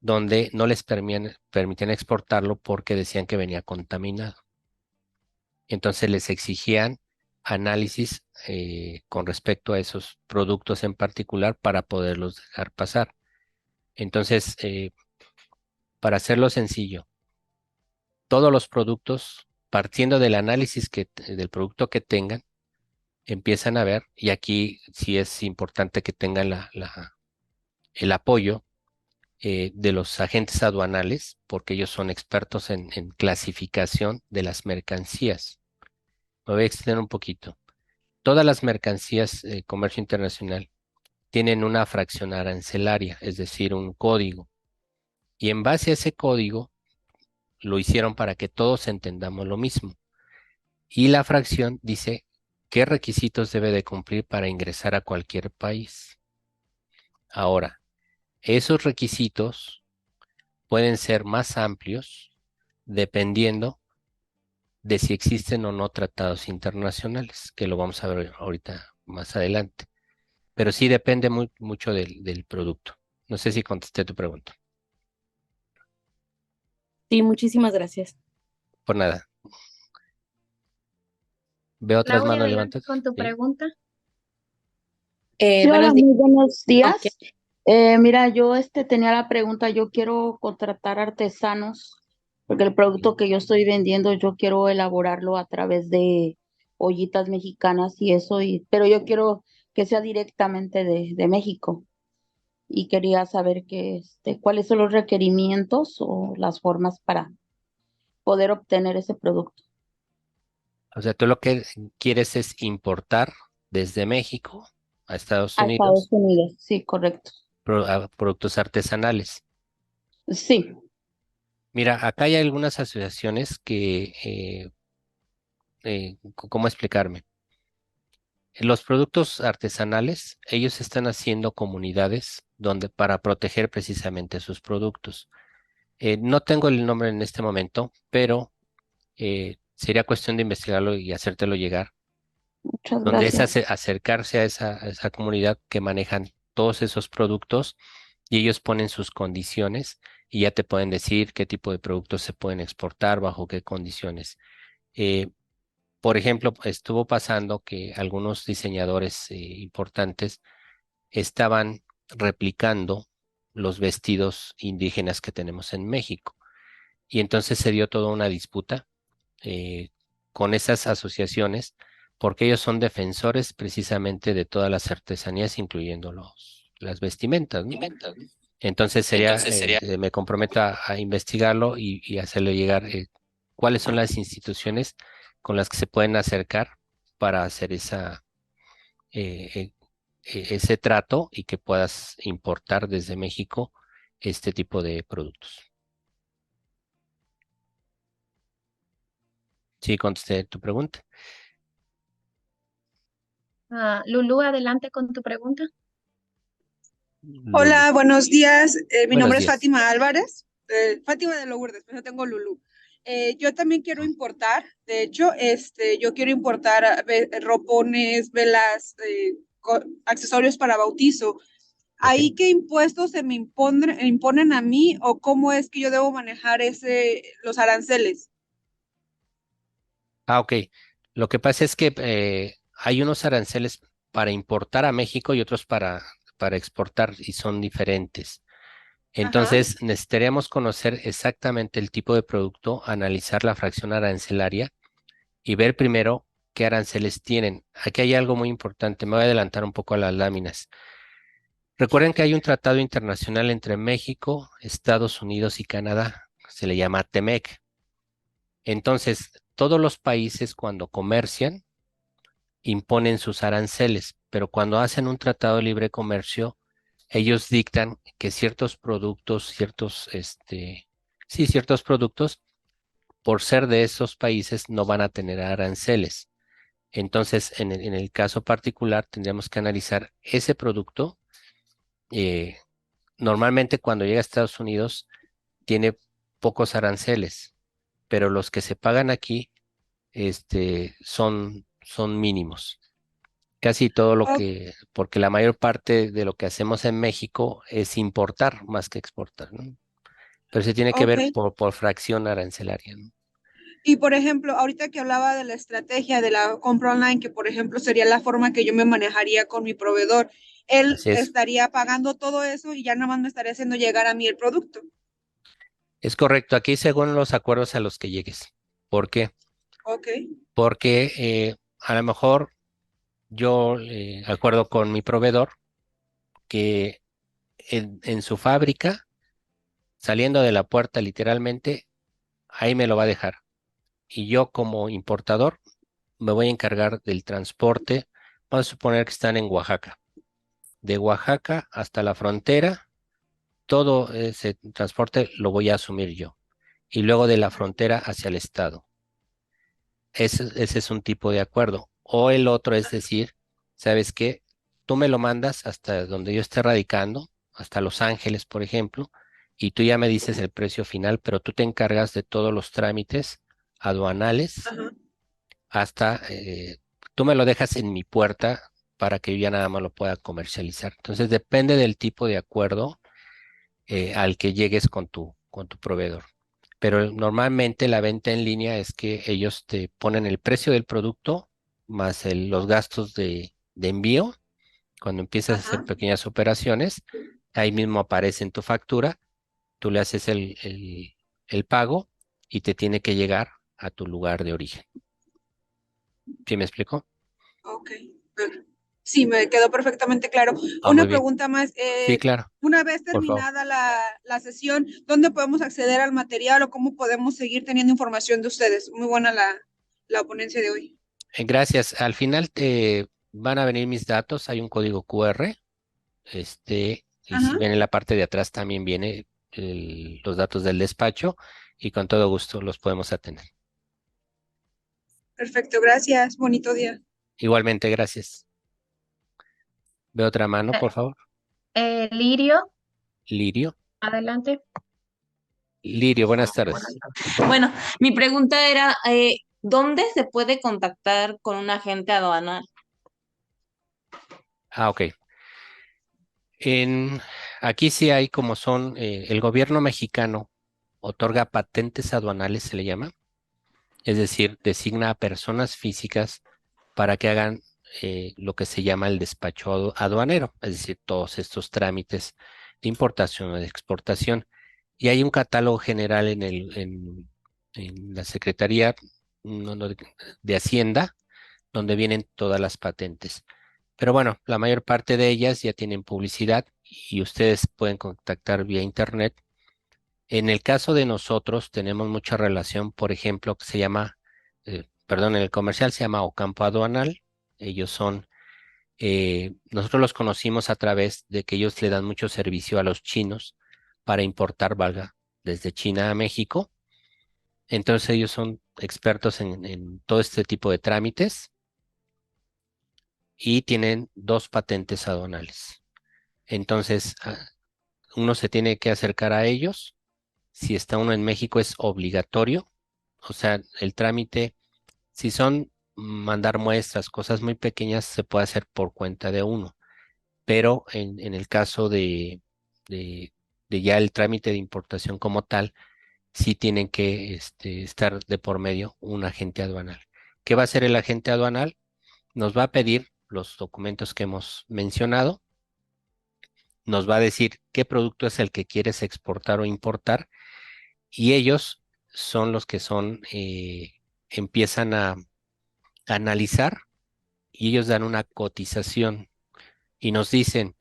donde no les permitían exportarlo porque decían que venía contaminado. Entonces les exigían análisis con respecto a esos productos en particular para poderlos dejar pasar. Entonces, para hacerlo sencillo, todos los productos, partiendo del análisis del producto que tengan, empiezan a ver, y aquí sí es importante que tengan el apoyo de los agentes aduanales, porque ellos son expertos en clasificación de las mercancías. Me voy a extender un poquito. Todas las mercancías de comercio internacional tienen una fracción arancelaria, es decir, un código. Y en base a ese código, lo hicieron para que todos entendamos lo mismo. Y la fracción dice qué requisitos debe de cumplir para ingresar a cualquier país. Ahora, esos requisitos pueden ser más amplios dependiendo de si existen o no tratados internacionales, que lo vamos a ver ahorita más adelante. Pero sí depende mucho del producto. No sé si contesté tu pregunta. Sí, muchísimas gracias. Por nada. Veo otras Claudia, manos adelante levantadas. con tu ¿Sí? pregunta. Sí, hola, Buenos días. muy buenos días. Ok. Mira, yo tenía la pregunta, yo quiero contratar artesanos, porque el producto que yo estoy vendiendo, yo quiero elaborarlo a través de ollitas mexicanas y eso, pero yo quiero que sea directamente de México. Y quería saber cuáles son los requerimientos o las formas para poder obtener ese producto O sea, tú lo que quieres es importar desde México a Estados a Estados Unidos Unidos. Sí, correcto. productos artesanales. Sí, Mira, acá hay algunas asociaciones que, ¿cómo explicarme? Los productos artesanales, ellos están haciendo comunidades donde para proteger precisamente sus productos. No tengo el nombre en este momento, pero sería cuestión de investigarlo y hacértelo llegar, muchas donde es gracias. acercarse a esa comunidad que manejan todos esos productos y ellos ponen sus condiciones y ya te pueden decir qué tipo de productos se pueden exportar, bajo qué condiciones. Eh, por ejemplo, estuvo pasando que algunos diseñadores importantes estaban replicando los vestidos indígenas que tenemos en México. Y entonces se dio toda una disputa con esas asociaciones, porque ellos son defensores precisamente de todas las artesanías, incluyendo las vestimentas, ¿no? Entonces me comprometo a investigarlo y hacerle llegar cuáles son las instituciones con las que se pueden acercar para hacer eh, eh, ese trato y que puedas importar desde México este tipo de productos. Sí, contesté tu pregunta. Lulú, adelante con tu pregunta. Lulu. Hola, buenos días. Mi Buenos nombre es días. Fátima Álvarez, Fátima de Lourdes, pero yo tengo Lulú. Yo también quiero importar, de hecho, yo quiero importar ropones, velas, accesorios para bautizo. Ok. ¿Ahí qué impuestos se me imponen a mí o cómo es que yo debo manejar los aranceles? Ok. Lo que pasa es que hay unos aranceles para importar a México y otros para exportar y son diferentes. Ajá. Entonces, necesitaríamos conocer exactamente el tipo de producto, analizar la fracción arancelaria y ver primero qué aranceles tienen. Aquí hay algo muy importante, me voy a adelantar un poco a las láminas. Recuerden que hay un tratado internacional entre México, Estados Unidos y Canadá, se le llama TEMEC. Entonces, todos los países cuando comercian imponen sus aranceles, pero cuando hacen un tratado de libre comercio, ellos dictan que ciertos productos, ciertos productos, por ser de esos países, no van a tener aranceles. Entonces, en el caso particular, tendríamos que analizar ese producto. eh, Normalmente cuando llega a Estados Unidos, tiene pocos aranceles, pero los que se pagan aquí, son mínimos. Casi todo O- porque la mayor parte de lo que hacemos en México es importar más que exportar, ¿no? Pero se tiene que ok. ver por fracción arancelaria, ¿no? Y por ejemplo, ahorita que hablaba de la estrategia de la compra online, que por ejemplo sería la forma que yo me manejaría con mi proveedor, él Así es. estaría pagando todo eso y ya nada más me estaría haciendo llegar a mí el producto. Es correcto. Aquí según los acuerdos a los que llegues. ¿Por qué? Ok. Porque a lo mejor yo acuerdo con mi proveedor que en su fábrica, saliendo de la puerta literalmente, ahí me lo va a dejar. Y yo como importador me voy a encargar del transporte. Vamos a suponer que están en Oaxaca. De Oaxaca hasta la frontera, todo ese transporte lo voy a asumir yo. Y luego de la frontera hacia el estado. Ese es un tipo de acuerdo. O el otro es decir, ¿sabes qué? Tú me lo mandas hasta donde yo esté radicando, hasta Los Ángeles, por ejemplo, y tú ya me dices el precio final, pero tú te encargas de todos los trámites aduanales Ajá. hasta, tú me lo dejas en mi puerta para que yo ya nada más lo pueda comercializar. Entonces depende del tipo de acuerdo al que llegues con tu proveedor. Pero normalmente la venta en línea es que ellos te ponen el precio del producto más los gastos de envío. Cuando empiezas a hacer Ajá. pequeñas operaciones, ahí mismo aparece en tu factura, tú le haces el pago y te tiene que llegar a tu lugar de origen. ¿Sí me explico? Ok. Bueno, sí, me quedó perfectamente claro. Ah, Una muy bien. pregunta más. Sí, claro, Una vez por favor. terminada la sesión, ¿dónde podemos acceder al material o cómo podemos seguir teniendo información de ustedes? Muy buena la ponencia de hoy. Gracias. Al final te van a venir mis datos. Hay un código QR. Y Ajá. si ven en la parte de atrás también viene los datos del despacho y con todo gusto los podemos atender. Perfecto, gracias. Bonito día. Igualmente, gracias. Ve otra mano, Eh, por favor. Lirio, Lirio. adelante. Lirio, buenas tardes. Bueno, mi pregunta era, ¿dónde se puede contactar con un agente aduanal? Ah, ok. En, Aquí sí hay como son, el gobierno mexicano otorga patentes aduanales, se le llama, es decir, designa a personas físicas para que hagan lo que se llama el despacho aduanero, es decir, todos estos trámites de importación o de exportación. Y hay un catálogo general en la Secretaría no, no, de Hacienda, donde vienen todas las patentes. Pero bueno, la mayor parte de ellas ya tienen publicidad y ustedes pueden contactar vía internet. En el caso de nosotros tenemos mucha relación, por ejemplo, que se llama, perdón, en el comercial se llama Ocampo Aduanal. Ellos son, nosotros los conocimos a través de que ellos le dan mucho servicio a los chinos para importar, valga, desde China a México. Entonces ellos son expertos en todo este tipo de trámites y tienen 2 patentes aduanales. Entonces, uno se tiene que acercar a ellos. Si está uno en México es obligatorio. O sea, el trámite, si son mandar muestras, cosas muy pequeñas, se puede hacer por cuenta de uno. Pero en el caso de, de ya el trámite de importación como tal, sí tienen que estar de por medio un agente aduanal. ¿Qué va a hacer el agente aduanal? Nos va a pedir los documentos que hemos mencionado nos va a decir qué producto es el que quieres exportar o importar, y ellos son los que empiezan a analizar, y ellos dan una cotización y nos dicen,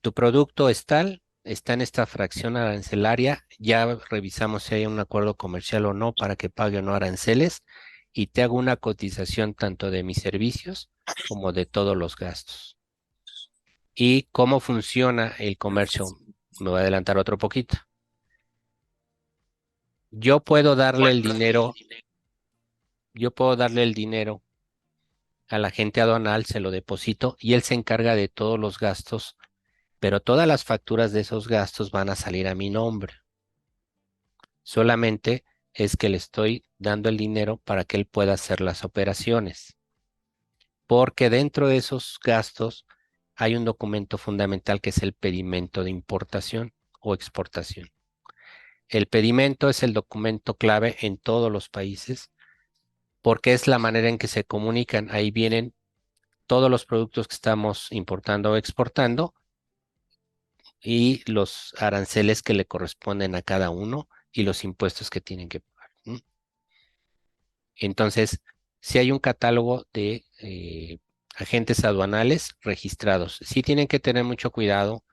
tu producto es tal, está en esta fracción arancelaria, ya revisamos si hay un acuerdo comercial o no para que pague o no aranceles, y te hago una cotización tanto de mis servicios como de todos los gastos. ¿Y cómo funciona el comercio? Me voy a adelantar otro poquito. Yo puedo darle el dinero, yo puedo darle el dinero al agente aduanal, se lo deposito y él se encarga de todos los gastos, pero todas las facturas de esos gastos van a salir a mi nombre. Solamente es que le estoy dando el dinero para que él pueda hacer las operaciones, porque dentro de esos gastos hay un documento fundamental que es el pedimento de importación o exportación. El pedimento es el documento clave en todos los países porque es la manera en que se comunican. Ahí vienen todos los productos que estamos importando o exportando y los aranceles que le corresponden a cada uno y los impuestos que tienen que pagar. Entonces, si hay un catálogo de agentes aduanales registrados, sí tienen que tener mucho cuidado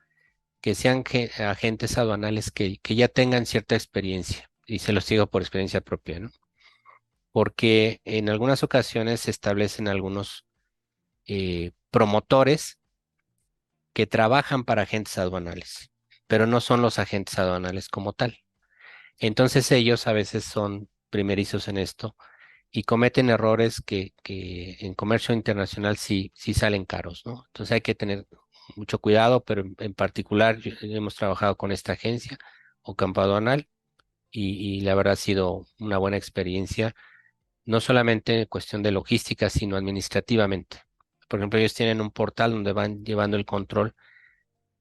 que sean agentes aduanales que ya tengan cierta experiencia, y se los digo por experiencia propia, ¿no? Porque en algunas ocasiones se establecen algunos promotores que trabajan para agentes aduanales, pero no son los agentes aduanales como tal. Entonces ellos a veces son primerizos en esto y cometen errores que en comercio internacional sí salen caros, ¿no? Entonces hay que tener mucho cuidado, pero en particular hemos trabajado con esta agencia o campo aduanal y la verdad ha sido una buena experiencia, no solamente en cuestión de logística, sino administrativamente. Por ejemplo, ellos tienen un portal donde van llevando el control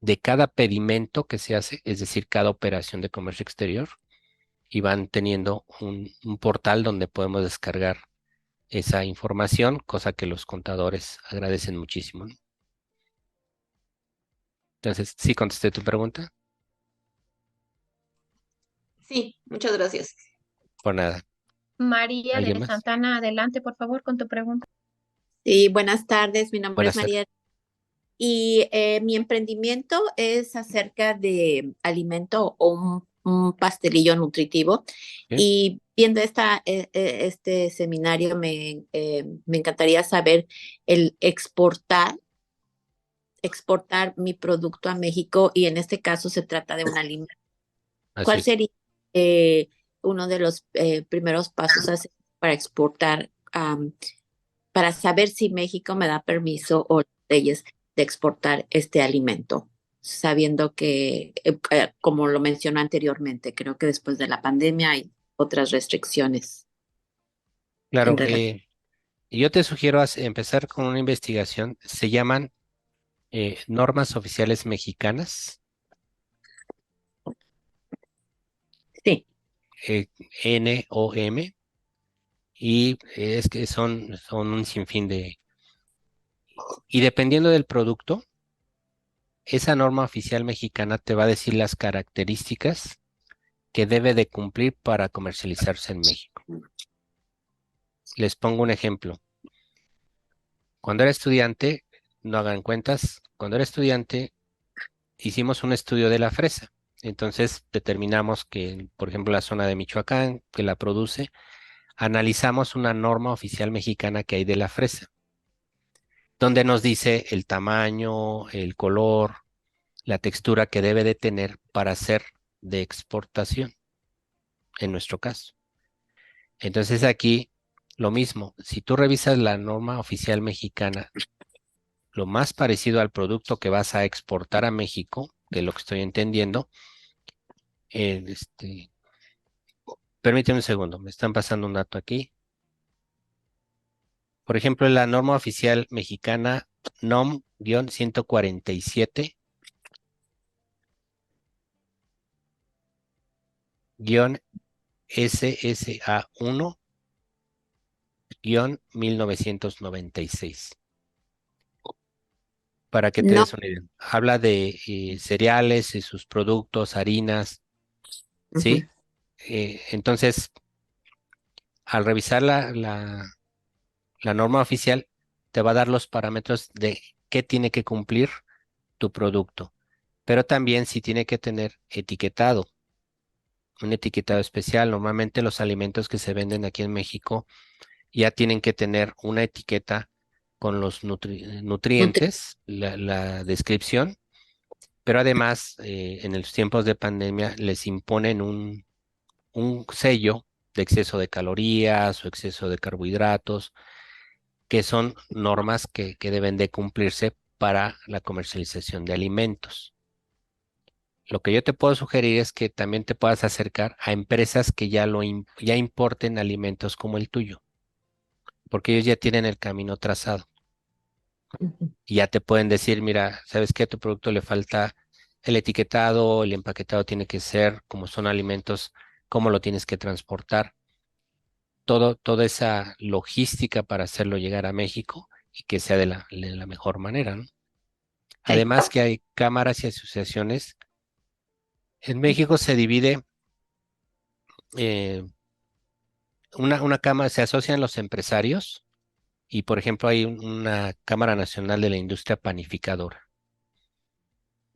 de cada pedimento que se hace, es decir, cada operación de comercio exterior, y van teniendo un portal donde podemos descargar esa información, cosa que los contadores agradecen muchísimo, ¿no? Entonces, ¿sí contesté tu pregunta? Sí, muchas gracias. Por nada. María ¿Alguien de más? Santana, adelante, por favor, con tu pregunta. Sí, buenas tardes, mi nombre es Buenas tardes. María y mi emprendimiento es acerca de alimento o un pastelillo nutritivo. ¿Sí? Y viendo este seminario me encantaría saber el exportar mi producto a México y en este caso se trata de un alimento. Así ¿Cuál es. sería uno de los primeros pasos para exportar, para saber si México me da permiso o leyes de exportar este alimento? Sabiendo que, como lo mencioné anteriormente, creo que después de la pandemia hay otras restricciones en Claro, relación. yo te sugiero empezar con una investigación. Se llaman normas oficiales mexicanas, Sí, eh, NOM, y es que son un sinfín y dependiendo del producto, esa norma oficial mexicana te va a decir las características que debe de cumplir para comercializarse en México. Les pongo un ejemplo. Cuando era estudiante, no hagan cuentas, cuando era estudiante hicimos un estudio de la fresa. Entonces determinamos que, por ejemplo, la zona de Michoacán, que la produce, analizamos una norma oficial mexicana que hay de la fresa, donde nos dice el tamaño, el color, la textura que debe de tener para ser de exportación, en nuestro caso. Entonces aquí lo mismo, si tú revisas la norma oficial mexicana, lo más parecido al producto que vas a exportar a México, que es lo que estoy entendiendo, eh, este, permíteme un segundo, me están pasando un dato aquí. Por ejemplo, la norma oficial mexicana NOM-147 SSA1 1996. para que te No. des una idea. Habla de cereales y sus productos, harinas, ¿sí? Ujú. Entonces, al revisar la norma oficial, te va a dar los parámetros de qué tiene que cumplir tu producto, pero también si tiene que tener etiquetado, un etiquetado especial. Normalmente los alimentos que se venden aquí en México ya tienen que tener una etiqueta con los Nutri- nutrientes, la descripción, pero además en los tiempos de pandemia les imponen un sello de exceso de calorías o exceso de carbohidratos, que son normas que deben de cumplirse para la comercialización de alimentos. Lo que yo te puedo sugerir es que también te puedas acercar a empresas que ya importen alimentos como el tuyo, porque ellos ya tienen el camino trazado Ujú. y ya te pueden decir, mira, ¿sabes qué? A tu producto le falta el etiquetado, el empaquetado tiene que ser como son alimentos, cómo lo tienes que transportar, toda esa logística para hacerlo llegar a México y que sea de la mejor manera, ¿no? Sí. Además que hay cámaras y asociaciones. En México se divide, eh, una cámara, se asocian los empresarios y, por ejemplo, hay una Cámara Nacional de la Industria Panificadora.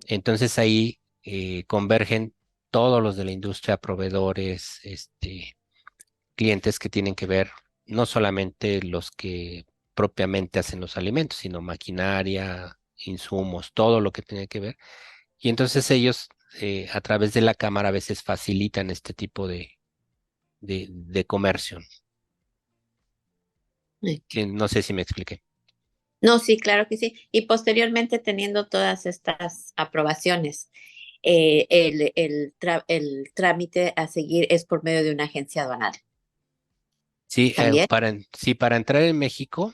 Entonces ahí convergen todos los de la industria, proveedores, clientes que tienen que ver, no solamente los que propiamente hacen los alimentos, sino maquinaria, insumos, todo lo que tiene que ver. Y entonces ellos, a través de la cámara, a veces facilitan este tipo de comercio. Sí. Sí, no sé si me expliqué. No, sí, claro que sí. Y posteriormente, teniendo todas estas aprobaciones, el trámite a seguir es por medio de una agencia aduanal. Sí, También. para entrar en México,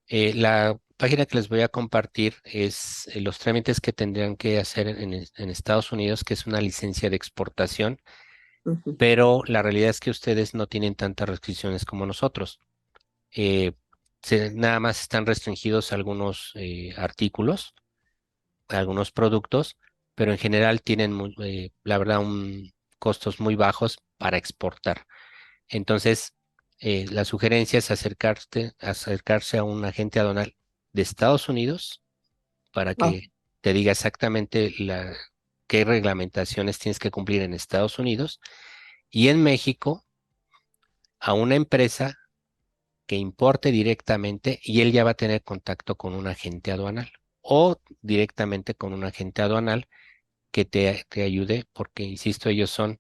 la página que les voy a compartir es los trámites que tendrían que hacer en Estados Unidos, que es una licencia de exportación, Ujú. pero la realidad es que ustedes no tienen tantas restricciones como nosotros. Eh, Nada más están restringidos algunos artículos, algunos productos, pero en general tienen, la verdad, costos muy bajos para exportar. Entonces, la sugerencia es acercarse a un agente aduanal de Estados Unidos para Oh, que te diga exactamente qué reglamentaciones tienes que cumplir en Estados Unidos y en México a una empresa que importe directamente y él ya va a tener contacto con un agente aduanal o directamente con un agente aduanal que te ayude, porque, insisto, ellos son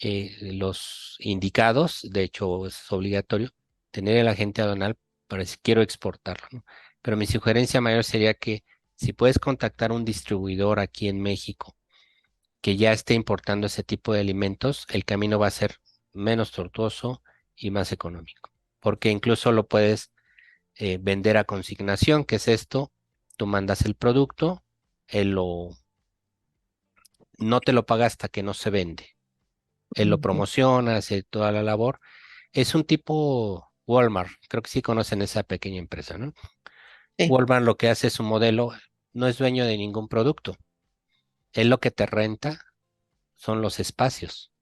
los indicados. De hecho es obligatorio tener el agente aduanal para si quiero exportarlo, ¿no? Pero mi sugerencia mayor sería que si puedes contactar un distribuidor aquí en México que ya esté importando ese tipo de alimentos, el camino va a ser menos tortuoso y más económico, porque incluso lo puedes vender a consignación, que es esto: tú mandas el producto, él no te lo paga hasta que no se vende. Él lo ujú. promociona, hace toda la labor. Es un tipo Walmart, creo que sí conocen esa pequeña empresa, ¿no? Sí. Walmart lo que hace es su modelo, no es dueño de ningún producto. Él lo que te renta son los espacios.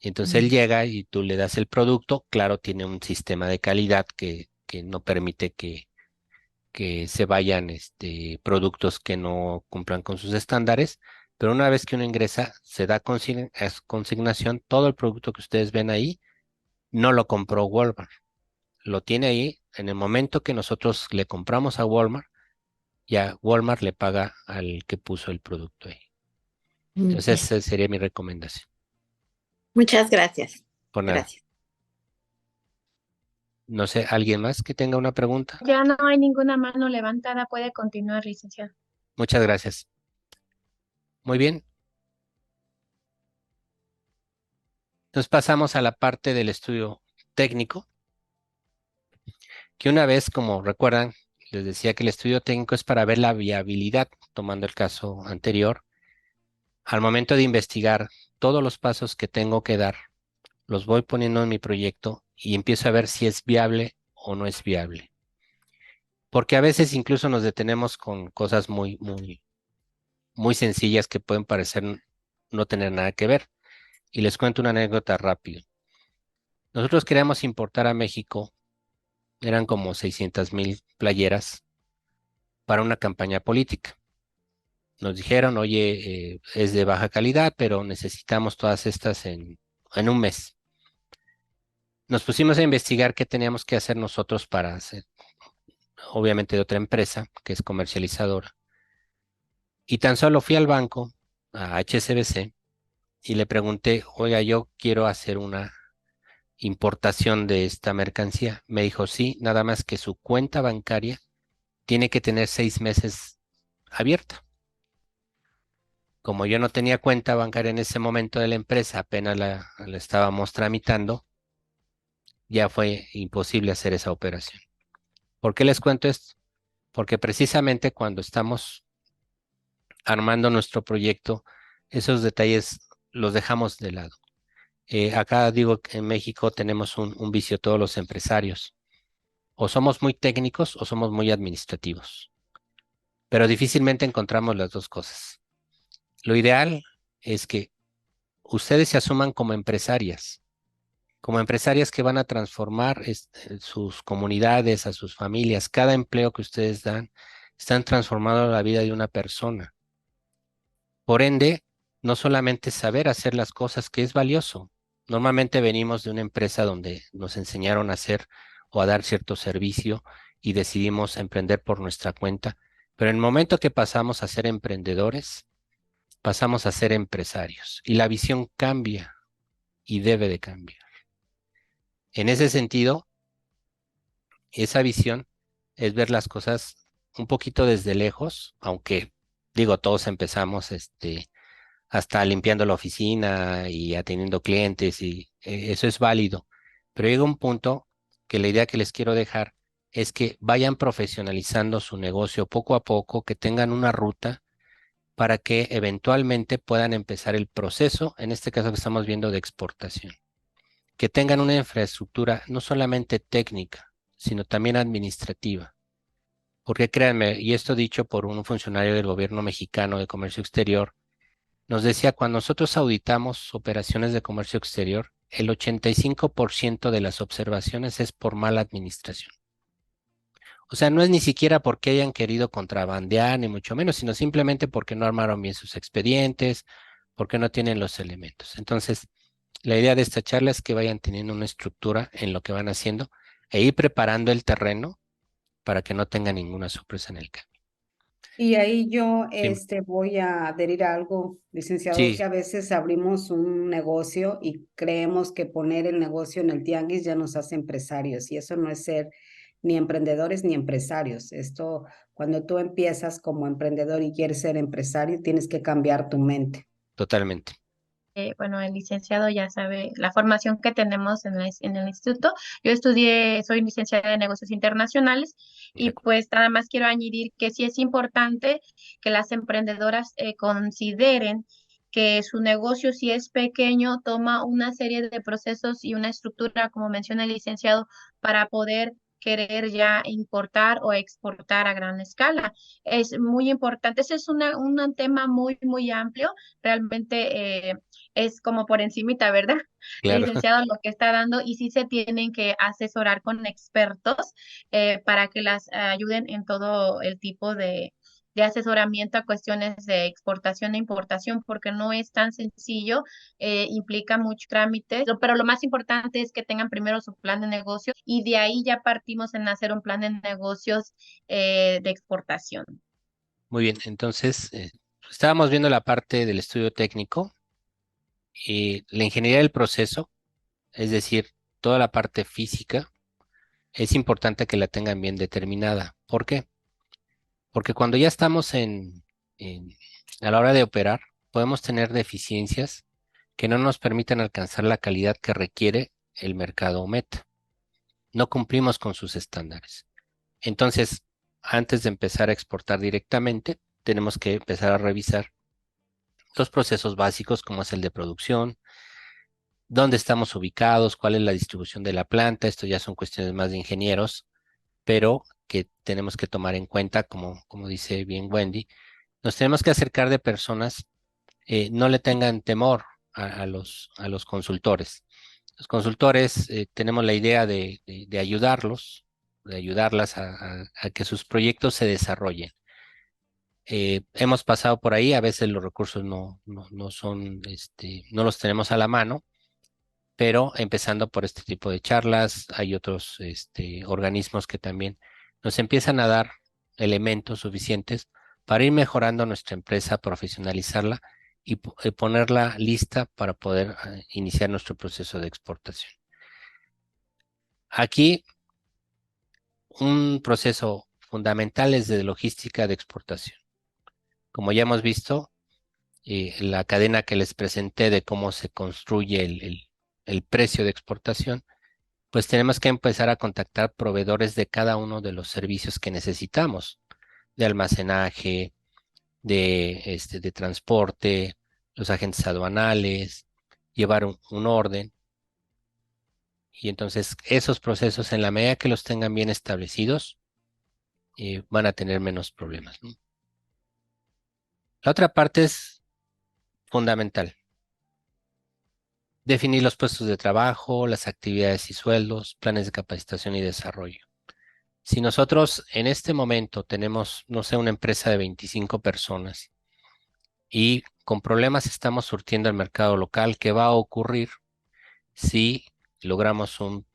Y entonces él Mm. llega y tú le das el producto. Claro, tiene un sistema de calidad que no permite que se vayan productos que no cumplan con sus estándares, pero una vez que uno ingresa, se da consignación. Todo el producto que ustedes ven ahí no lo compró Walmart, lo tiene ahí. En el momento que nosotros le compramos a Walmart, ya Walmart le paga al que puso el producto ahí. Entonces, Ya. esa sería mi recomendación. Muchas gracias. Por nada. Gracias. No sé, ¿alguien más que tenga una pregunta? Ya no hay ninguna mano levantada. Puede continuar, licenciado. Muchas gracias. Muy bien. Entonces pasamos a la parte del estudio técnico, que una vez, como recuerdan, les decía que el estudio técnico es para ver la viabilidad, tomando el caso anterior. Al momento de investigar todos los pasos que tengo que dar, los voy poniendo en mi proyecto y empiezo a ver si es viable o no es viable. porque a veces incluso nos detenemos con cosas muy sencillas que pueden parecer no tener nada que ver. Y les cuento una anécdota rápido. Nosotros queríamos importar a México, eran como 600,000 playeras para una campaña política. Nos dijeron, oye, es de baja calidad, pero necesitamos todas estas en un mes. Nos pusimos a investigar qué teníamos que hacer nosotros para hacer, obviamente de otra empresa que es comercializadora. Y tan solo fui al banco, a HSBC, y le pregunté, oiga, yo quiero hacer una importación de esta mercancía. Me dijo, sí, nada más que su cuenta bancaria tiene que tener 6 meses abierta. Como yo no tenía cuenta bancaria en ese momento de la empresa, apenas la estábamos tramitando, ya fue imposible hacer esa operación. ¿Por qué les cuento esto? Porque precisamente cuando estamos armando nuestro proyecto, esos detalles los dejamos de lado. Acá digo que en México tenemos un vicio todos los empresarios. O somos muy técnicos o somos muy administrativos, pero difícilmente encontramos las dos cosas. Lo ideal es que ustedes se asuman como empresarias que van a transformar sus comunidades, a sus familias. Cada empleo que ustedes dan están transformando la vida de una persona. Por ende, no solamente saber hacer las cosas, que es valioso. Normalmente venimos de una empresa donde nos enseñaron a hacer o a dar cierto servicio y decidimos emprender por nuestra cuenta. Pero en el momento que pasamos a ser emprendedores, pasamos a ser empresarios y la visión cambia y debe de cambiar. En ese sentido, esa visión es ver las cosas un poquito desde lejos, aunque digo, todos empezamos hasta limpiando la oficina y atendiendo clientes y eso es válido. Pero llega un punto que la idea que les quiero dejar es que vayan profesionalizando su negocio poco a poco, que tengan una ruta para que eventualmente puedan empezar el proceso, en este caso que estamos viendo de exportación. Que tengan una infraestructura no solamente técnica, sino también administrativa. Porque créanme, y esto dicho por un funcionario del gobierno mexicano de comercio exterior, nos decía, cuando nosotros auditamos operaciones de comercio exterior, el 85% de las observaciones es por mala administración. O sea, no es ni siquiera porque hayan querido contrabandear, ni mucho menos, sino simplemente porque no armaron bien sus expedientes, porque no tienen los elementos. Entonces, la idea de esta charla es que vayan teniendo una estructura en lo que van haciendo e ir preparando el terreno para que no tengan ninguna sorpresa en el camino. Y ahí yo Sí, voy a adherir a algo, licenciado, que sí, a veces abrimos un negocio y creemos que poner el negocio en el tianguis ya nos hace empresarios y eso no es ser ni emprendedores ni empresarios. Esto, cuando tú empiezas como emprendedor y quieres ser empresario, tienes que cambiar tu mente. totalmente. Bueno, el licenciado ya sabe la formación que tenemos en el instituto. Yo estudié, soy licenciada de negocios internacionales y pues nada más quiero añadir que sí es importante que las emprendedoras consideren que su negocio, si es pequeño, toma una serie de procesos y una estructura, como menciona el licenciado, para poder querer ya importar o exportar a gran escala. Es muy importante. Ese es un tema muy amplio. Realmente es como por encimita, ¿verdad? El Claro, licenciado lo que está dando y sí se tienen que asesorar con expertos para que las ayuden en todo el tipo de asesoramiento a cuestiones de exportación e importación, porque no es tan sencillo, implica muchos trámites, pero lo más importante es que tengan primero su plan de negocio y de ahí ya partimos en hacer un plan de negocios de exportación. muy bien. Entonces, estábamos viendo la parte del estudio técnico y la ingeniería del proceso, es decir, toda la parte física, es importante que la tengan bien determinada. ¿Por qué? Porque cuando ya estamos a la hora de operar, podemos tener deficiencias que no nos permitan alcanzar la calidad que requiere el mercado meta. No cumplimos con sus estándares. Entonces, antes de empezar a exportar directamente, tenemos que empezar a revisar los procesos básicos como es el de producción, dónde estamos ubicados, cuál es la distribución de la planta. Esto ya son cuestiones más de ingenieros, pero que tenemos que tomar en cuenta, como dice bien Wendy. Nos tenemos que acercar de personas, no le tengan temor a los consultores. Los consultores tenemos la idea de ayudarlos, de ayudarlas a que sus proyectos se desarrollen. Hemos pasado por ahí, a veces los recursos no son, no los tenemos a la mano, pero empezando por este tipo de charlas, hay otros organismos que también nos empiezan a dar elementos suficientes para ir mejorando nuestra empresa, profesionalizarla y ponerla lista para poder iniciar nuestro proceso de exportación. Aquí, un proceso fundamental es de logística de exportación. Como ya hemos visto, la cadena que les presenté de cómo se construye el precio de exportación, pues tenemos que empezar a contactar proveedores de cada uno de los servicios que necesitamos, de almacenaje, de transporte, los agentes aduanales, llevar un orden. Y entonces esos procesos, en la medida que los tengan bien establecidos, van a tener menos problemas, ¿no? La otra parte es fundamental. Definir los puestos de trabajo, las actividades y sueldos, planes de capacitación y desarrollo. Si nosotros en este momento tenemos, no sé, una empresa de 25 personas y con problemas estamos surtiendo el mercado local, ¿qué va a ocurrir si logramos un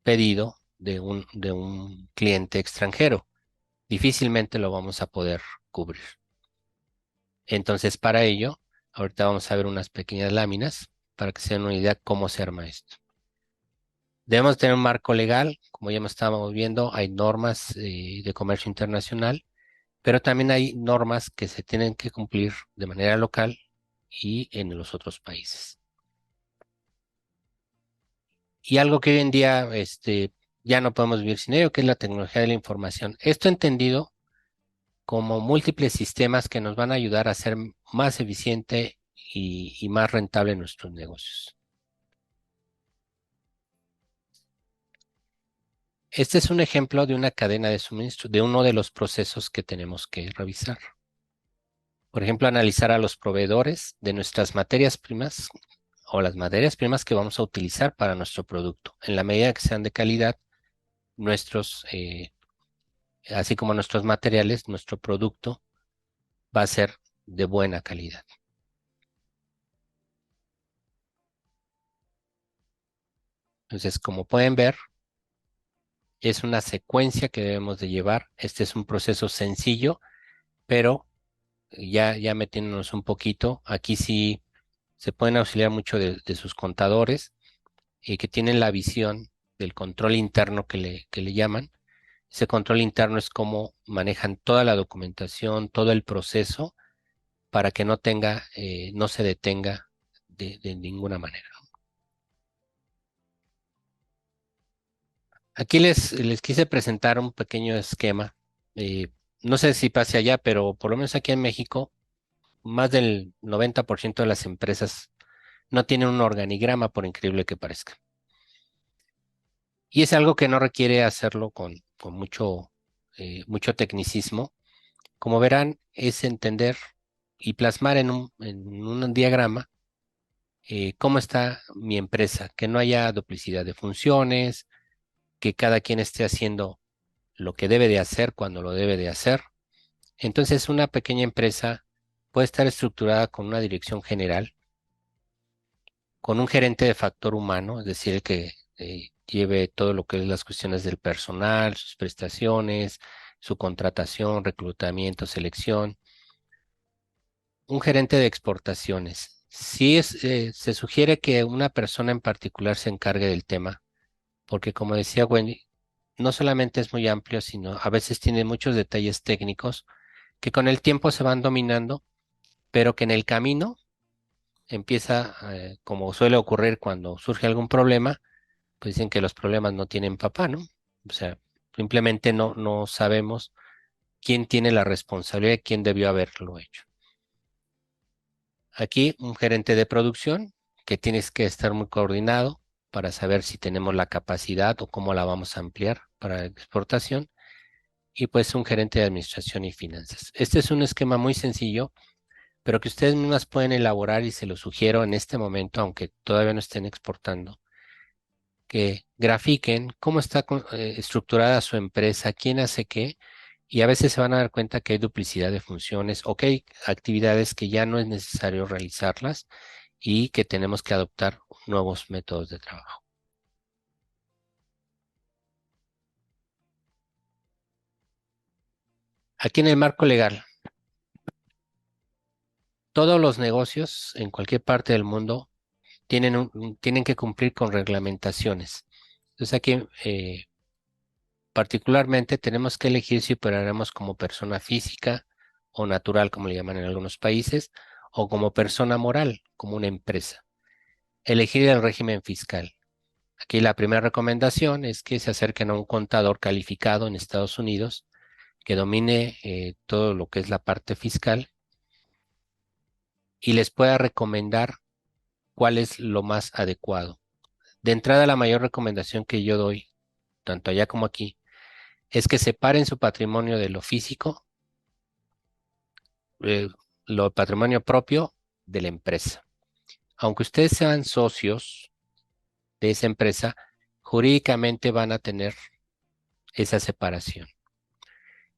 pedido de un cliente extranjero? Difícilmente lo vamos a poder cubrir. Entonces, para ello, ahorita vamos a ver unas pequeñas láminas para que se den una idea cómo se arma esto. Debemos tener un marco legal, como ya estábamos viendo, hay normas de comercio internacional, pero también hay normas que se tienen que cumplir de manera local y en los otros países. Y algo que hoy en día ya no podemos vivir sin ello, que es la tecnología de la información. Esto entendido como múltiples sistemas que nos van a ayudar a ser más eficiente y más rentable nuestros negocios. Este es un ejemplo de una cadena de suministro, de uno de los procesos que tenemos que revisar. Por ejemplo, analizar a los proveedores de nuestras materias primas o las materias primas que vamos a utilizar para nuestro producto. En la medida que sean de calidad, así como nuestros materiales, nuestro producto va a ser de buena calidad. Entonces, como pueden ver, es una secuencia que debemos de llevar. Este es un proceso sencillo, pero ya metiéndonos un poquito, aquí sí se pueden auxiliar mucho de sus contadores que tienen la visión del control interno que le llaman. Ese control interno es cómo manejan toda la documentación, todo el proceso, para que no se detenga de ninguna manera. Aquí les quise presentar un pequeño esquema. No sé si pase allá, pero por lo menos aquí en México, más del 90% de las empresas no tienen un organigrama, por increíble que parezca. Y es algo que no requiere hacerlo con mucho tecnicismo. Como verán, es entender y plasmar en un diagrama cómo está mi empresa, que no haya duplicidad de funciones, que cada quien esté haciendo lo que debe de hacer cuando lo debe de hacer. Entonces, una pequeña empresa puede estar estructurada con una dirección general, con un gerente de factor humano, es decir, el que lleve todo lo que es las cuestiones del personal, sus prestaciones, su contratación, reclutamiento, selección. Un gerente de exportaciones. Sí se sugiere que una persona en particular se encargue del tema, porque como decía Wendy, no solamente es muy amplio, sino a veces tiene muchos detalles técnicos que con el tiempo se van dominando, pero que en el camino empieza, como suele ocurrir cuando surge algún problema, pues dicen que los problemas no tienen papá, ¿no? O sea, simplemente no sabemos quién tiene la responsabilidad, quién debió haberlo hecho. Aquí un gerente de producción que tienes que estar muy coordinado para saber si tenemos la capacidad o cómo la vamos a ampliar para la exportación. y pues un gerente de administración y finanzas. Este es un esquema muy sencillo, pero que ustedes mismas pueden elaborar y se lo sugiero en este momento, aunque todavía no estén exportando, que grafiquen cómo está estructurada su empresa, quién hace qué, y a veces se van a dar cuenta que hay duplicidad de funciones o que hay actividades que ya no es necesario realizarlas y que tenemos que adoptar nuevos métodos de trabajo. Aquí en el marco legal, todos los negocios en cualquier parte del mundo tienen que cumplir con reglamentaciones. Entonces aquí particularmente tenemos que elegir si operaremos como persona física o natural, como le llaman en algunos países, o como persona moral, como una empresa. Elegir el régimen fiscal. Aquí la primera recomendación es que se acerquen a un contador calificado en Estados Unidos que domine todo lo que es la parte fiscal y les pueda recomendar cuál es lo más adecuado. De entrada, la mayor recomendación que yo doy, tanto allá como aquí, es que separen su patrimonio de lo físico, lo patrimonio propio de la empresa. Aunque ustedes sean socios de esa empresa, jurídicamente van a tener esa separación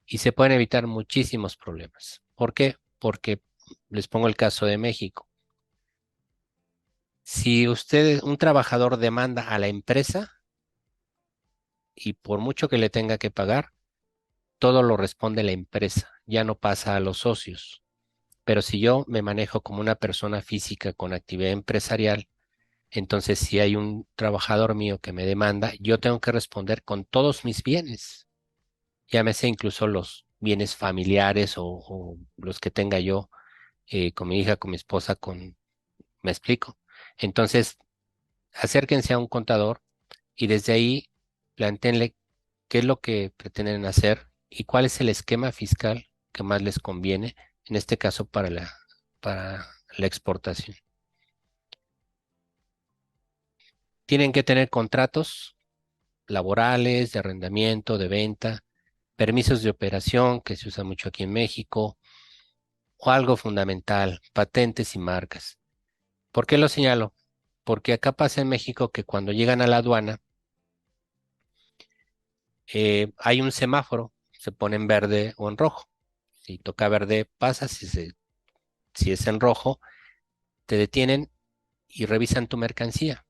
y se pueden evitar muchísimos problemas. ¿Por qué? Porque les pongo el caso de México. Si un trabajador demanda a la empresa y por mucho que le tenga que pagar, todo lo responde la empresa, ya no pasa a los socios. Pero si yo me manejo como una persona física con actividad empresarial, entonces si hay un trabajador mío que me demanda, yo tengo que responder con todos mis bienes, llámese incluso los bienes familiares o los que tenga yo con mi hija, con mi esposa, ¿me explico? Entonces, acérquense a un contador y desde ahí plantéenle qué es lo que pretenden hacer y cuál es el esquema fiscal que más les conviene, en este caso para la exportación. Tienen que tener contratos laborales, de arrendamiento, de venta, permisos de operación, que se usa mucho aquí en México, o algo fundamental, patentes y marcas. ¿Por qué lo señalo? Porque acá pasa en México que cuando llegan a la aduana, hay un semáforo, se pone en verde o en rojo. Si toca verde, pasa, si es en rojo, te detienen y revisan tu mercancía.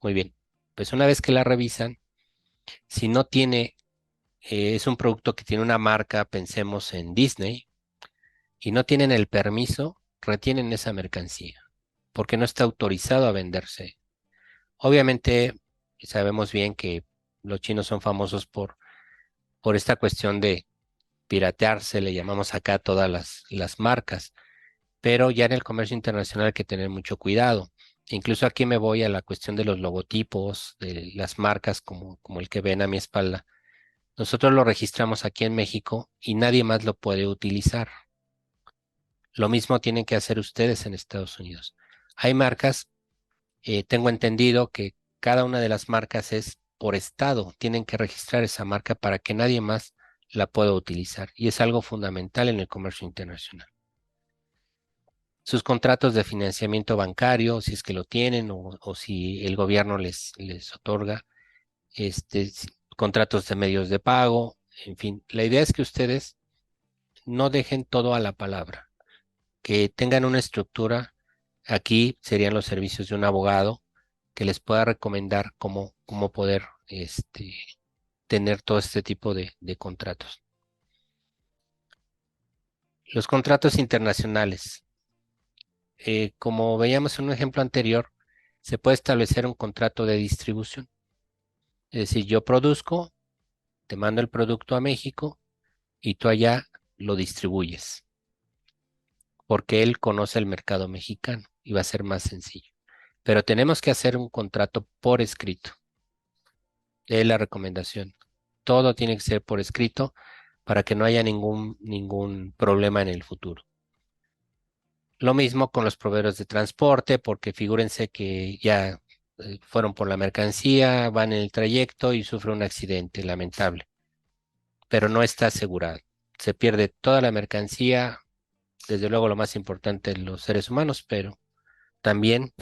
Muy bien, pues una vez que la revisan, si no tiene, es un producto que tiene una marca, pensemos en Disney, y no tienen el permiso, retienen esa mercancía, porque no está autorizado a venderse. Obviamente, sabemos bien que los chinos son famosos por esta cuestión de piratearse, le llamamos acá todas las marcas, pero ya en el comercio internacional hay que tener mucho cuidado. Incluso aquí me voy a la cuestión de los logotipos, de las marcas como el que ven a mi espalda. Nosotros lo registramos aquí en México y nadie más lo puede utilizar. Lo mismo tienen que hacer ustedes en Estados Unidos. Hay marcas, tengo entendido que cada una de las marcas es por estado, tienen que registrar esa marca para que nadie más la pueda utilizar y es algo fundamental en el comercio internacional. Sus contratos de financiamiento bancario, si es que lo tienen o si el gobierno les otorga, contratos de medios de pago, en fin. La idea es que ustedes no dejen todo a la palabra, que tengan una estructura. Aquí serían los servicios de un abogado que les pueda recomendar cómo poder tener todo este tipo de contratos. Los contratos internacionales. Como veíamos en un ejemplo anterior, se puede establecer un contrato de distribución. Es decir, yo produzco, te mando el producto a México y tú allá lo distribuyes, porque él conoce el mercado mexicano y va a ser más sencillo. Pero tenemos que hacer un contrato por escrito. Es la recomendación. Todo tiene que ser por escrito para que no haya ningún problema en el futuro. Lo mismo con los proveedores de transporte, porque figúrense que ya fueron por la mercancía, van en el trayecto y sufren un accidente lamentable. pero no está asegurado. Se pierde toda la mercancía, desde luego lo más importante, los seres humanos, pero también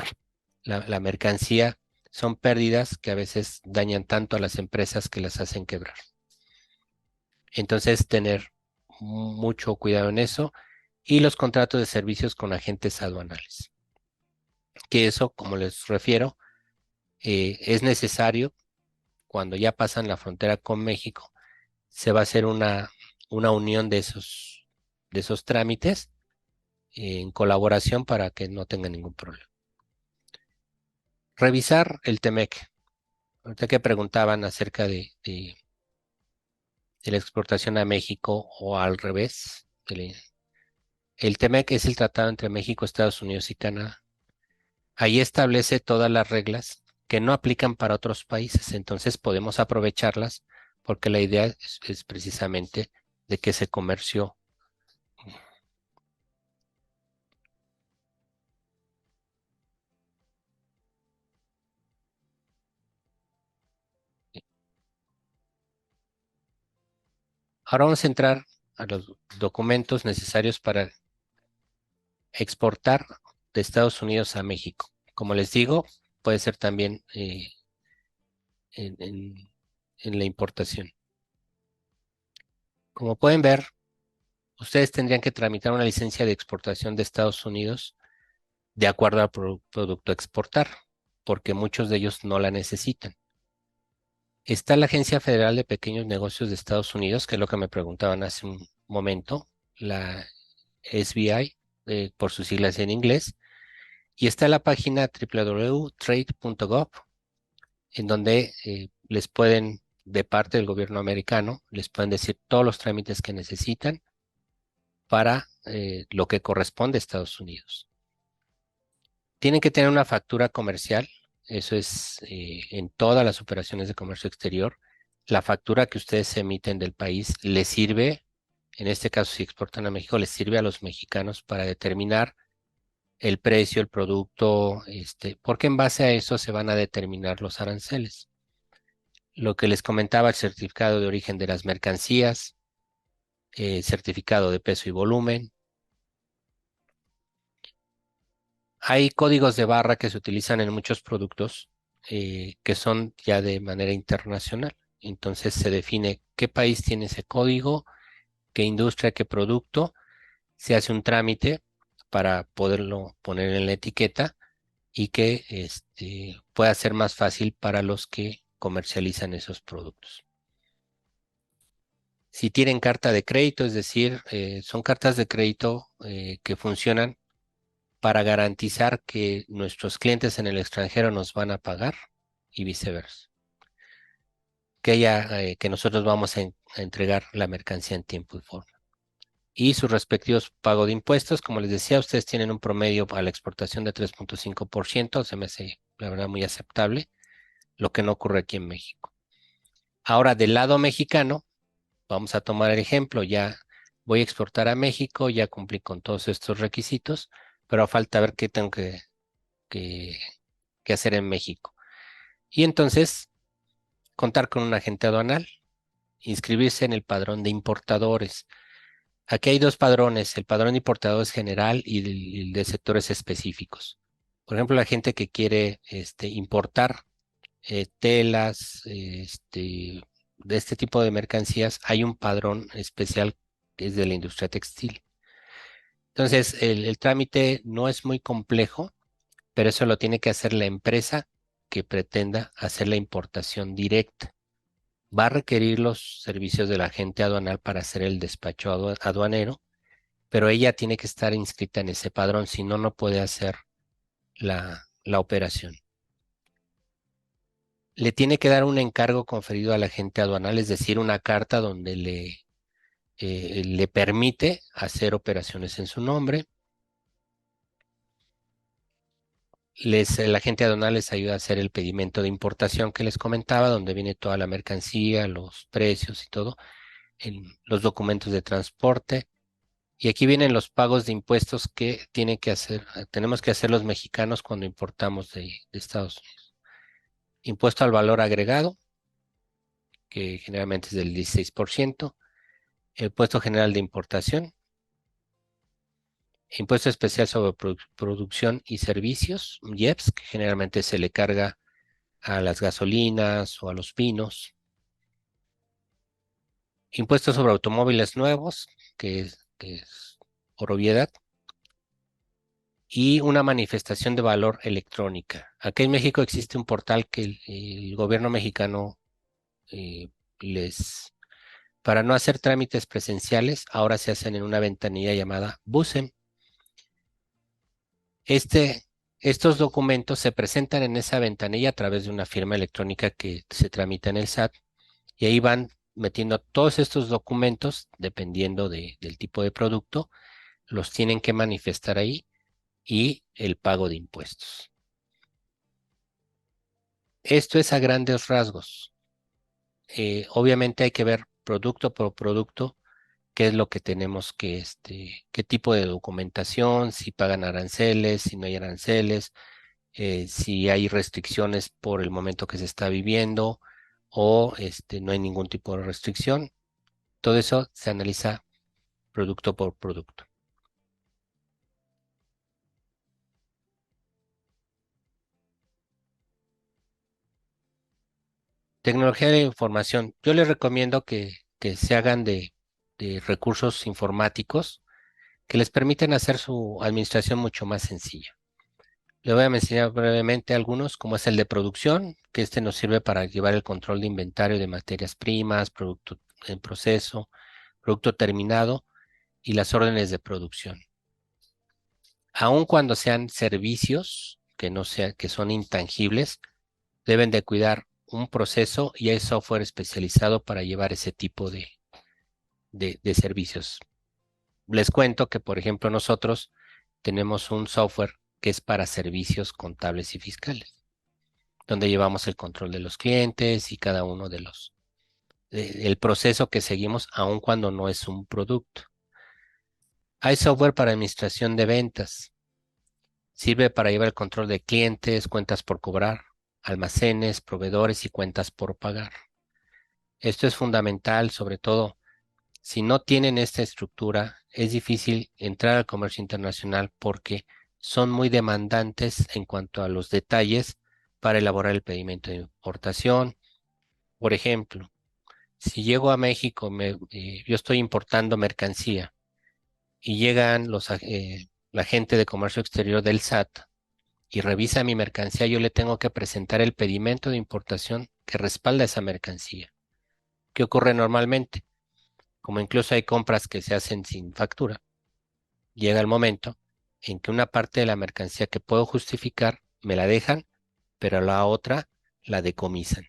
la mercancía son pérdidas que a veces dañan tanto a las empresas que las hacen quebrar. Entonces, tener mucho cuidado en eso y los contratos de servicios con agentes aduanales. Que eso, como les refiero, es necesario cuando ya pasan la frontera con México. Se va a hacer una unión de esos trámites en colaboración para que no tengan ningún problema. Revisar el TEMEC. Ahorita que preguntaban acerca de la exportación a México o al revés. El TEMEC es el tratado entre México, Estados Unidos y Canadá. Ahí establece todas las reglas que no aplican para otros países, entonces podemos aprovecharlas porque la idea es precisamente de que ese comercio Ahora vamos a entrar a los documentos necesarios para exportar de Estados Unidos a México. Como les digo, puede ser también en la importación. Como pueden ver, ustedes tendrían que tramitar una licencia de exportación de Estados Unidos de acuerdo al producto a exportar, porque muchos de ellos no la necesitan. Está la Agencia Federal de Pequeños Negocios de Estados Unidos, que es lo que me preguntaban hace un momento, la SBI, por sus siglas en inglés, y está la página www.trade.gov, en donde les pueden, de parte del gobierno americano, les pueden decir todos los trámites que necesitan para lo que corresponde a Estados Unidos. Tienen que tener una factura comercial, eso es en todas las operaciones de comercio exterior. La factura que ustedes emiten del país les sirve, en este caso si exportan a México, les sirve a los mexicanos para determinar el precio, el producto, porque en base a eso se van a determinar los aranceles. Lo que les comentaba, el certificado de origen de las mercancías, certificado de peso y volumen. Hay códigos de barra que se utilizan en muchos productos que son ya de manera internacional. Entonces se define qué país tiene ese código, qué industria, qué producto. Se hace un trámite para poderlo poner en la etiqueta y que pueda ser más fácil para los que comercializan esos productos. Si tienen carta de crédito, es decir, son cartas de crédito que funcionan para garantizar que nuestros clientes en el extranjero nos van a pagar y viceversa. Que nosotros vamos a entregar la mercancía en tiempo y forma. Y sus respectivos pagos de impuestos, como les decía, ustedes tienen un promedio a la exportación de 3.5%, se me hace la verdad muy aceptable, lo que no ocurre aquí en México. Ahora, del lado mexicano, vamos a tomar el ejemplo, ya voy a exportar a México, ya cumplí con todos estos requisitos, pero falta ver qué tengo que hacer en México. Y entonces, contar con un agente aduanal, inscribirse en el padrón de importadores. Aquí hay dos padrones, el padrón de importadores general y el de sectores específicos. Por ejemplo, la gente que quiere importar telas, de este tipo de mercancías, hay un padrón especial que es de la industria textil. Entonces, el trámite no es muy complejo, pero eso lo tiene que hacer la empresa que pretenda hacer la importación directa. Va a requerir los servicios del agente aduanal para hacer el despacho aduanero, pero ella tiene que estar inscrita en ese padrón, si no, no puede hacer la operación. Le tiene que dar un encargo conferido al agente aduanal, es decir, una carta donde le permite hacer operaciones en su nombre. El agente aduanal les ayuda a hacer el pedimento de importación que les comentaba, donde viene toda la mercancía, los precios y todo, los documentos de transporte. Y aquí vienen los pagos de impuestos que tenemos que hacer los mexicanos cuando importamos de Estados Unidos. Impuesto al valor agregado, que generalmente es del 16%, el impuesto general de importación, impuesto especial sobre producción y servicios, IEPS, que generalmente se le carga a las gasolinas o a los vinos, impuesto sobre automóviles nuevos, que es por obviedad, y una manifestación de valor electrónica. Aquí en México existe un portal que el gobierno mexicano para no hacer trámites presenciales, ahora se hacen en una ventanilla llamada BUSEM. Estos documentos se presentan en esa ventanilla a través de una firma electrónica que se tramita en el SAT, y ahí van metiendo todos estos documentos, dependiendo del tipo de producto, los tienen que manifestar ahí, y el pago de impuestos. Esto es a grandes rasgos. Obviamente hay que ver producto por producto qué es lo que tenemos qué tipo de documentación, si pagan aranceles, si no hay aranceles, si hay restricciones por el momento que se está viviendo, o no hay ningún tipo de restricción. Todo eso se analiza producto por producto. Tecnología de la información. Yo les recomiendo que se hagan de recursos informáticos que les permiten hacer su administración mucho más sencilla. Le voy a mencionar brevemente algunos, como es el de producción, que nos sirve para llevar el control de inventario de materias primas, producto en proceso, producto terminado y las órdenes de producción. Aun cuando sean servicios que son intangibles, deben de cuidar un proceso, y hay software especializado para llevar ese tipo de servicios. Les cuento que, por ejemplo, nosotros tenemos un software que es para servicios contables y fiscales, donde llevamos el control de los clientes y cada uno el proceso que seguimos, aun cuando no es un producto. Hay software para administración de ventas. Sirve para llevar el control de clientes, cuentas por cobrar, almacenes, proveedores y cuentas por pagar. Esto es fundamental, sobre todo si no tienen esta estructura. Es difícil entrar al comercio internacional porque son muy demandantes en cuanto a los detalles para elaborar el pedimento de importación. Por ejemplo, si llego a México, yo estoy importando mercancía y llegan la gente de comercio exterior del SAT y revisa mi mercancía, yo le tengo que presentar el pedimento de importación que respalda esa mercancía. ¿Qué ocurre normalmente? Como incluso hay compras que se hacen sin factura, llega el momento en que una parte de la mercancía que puedo justificar me la dejan, pero la otra la decomisan.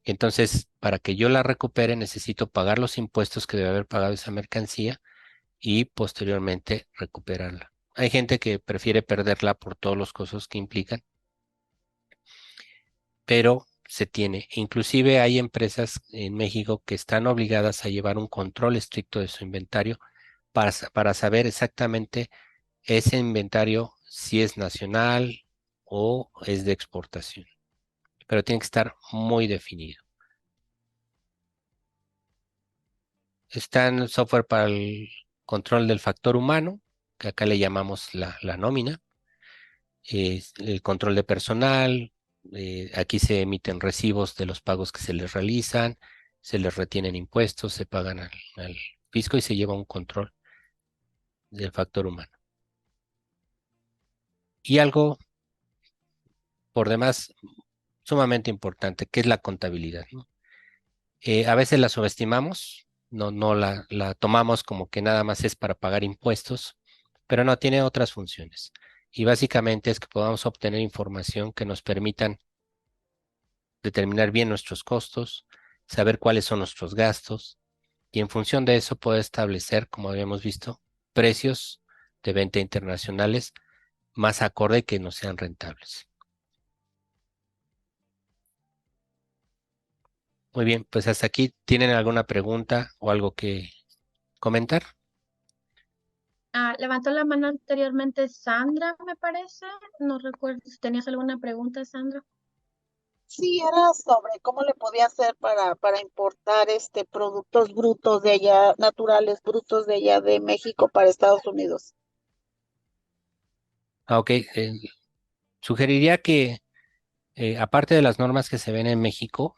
Entonces, para que yo la recupere, necesito pagar los impuestos que debe haber pagado esa mercancía y posteriormente recuperarla. Hay gente que prefiere perderla por todos los costos que implican, pero se tiene. Inclusive hay empresas en México que están obligadas a llevar un control estricto de su inventario para saber exactamente ese inventario si es nacional o es de exportación. Pero tiene que estar muy definido. Está en el software para el control del factor humano, que acá le llamamos la nómina. El control de personal. Aquí se emiten recibos de los pagos que se les realizan, se les retienen impuestos, se pagan al fisco y se lleva un control del factor humano. Y algo por demás sumamente importante, que es la contabilidad, ¿no? A veces la subestimamos, no la tomamos como que nada más es para pagar impuestos, pero no, tiene otras funciones. Y básicamente es que podamos obtener información que nos permitan determinar bien nuestros costos, saber cuáles son nuestros gastos, y en función de eso poder establecer, como habíamos visto, precios de venta internacionales más acorde que no sean rentables. Muy bien, pues hasta aquí. ¿Tienen alguna pregunta o algo que comentar? Levantó la mano anteriormente Sandra, me parece. No recuerdo si tenías alguna pregunta, Sandra. Sí, era sobre cómo le podía hacer para importar productos brutos de allá, naturales brutos de allá de México para Estados Unidos. Ok, sugeriría que, aparte de las normas que se ven en México,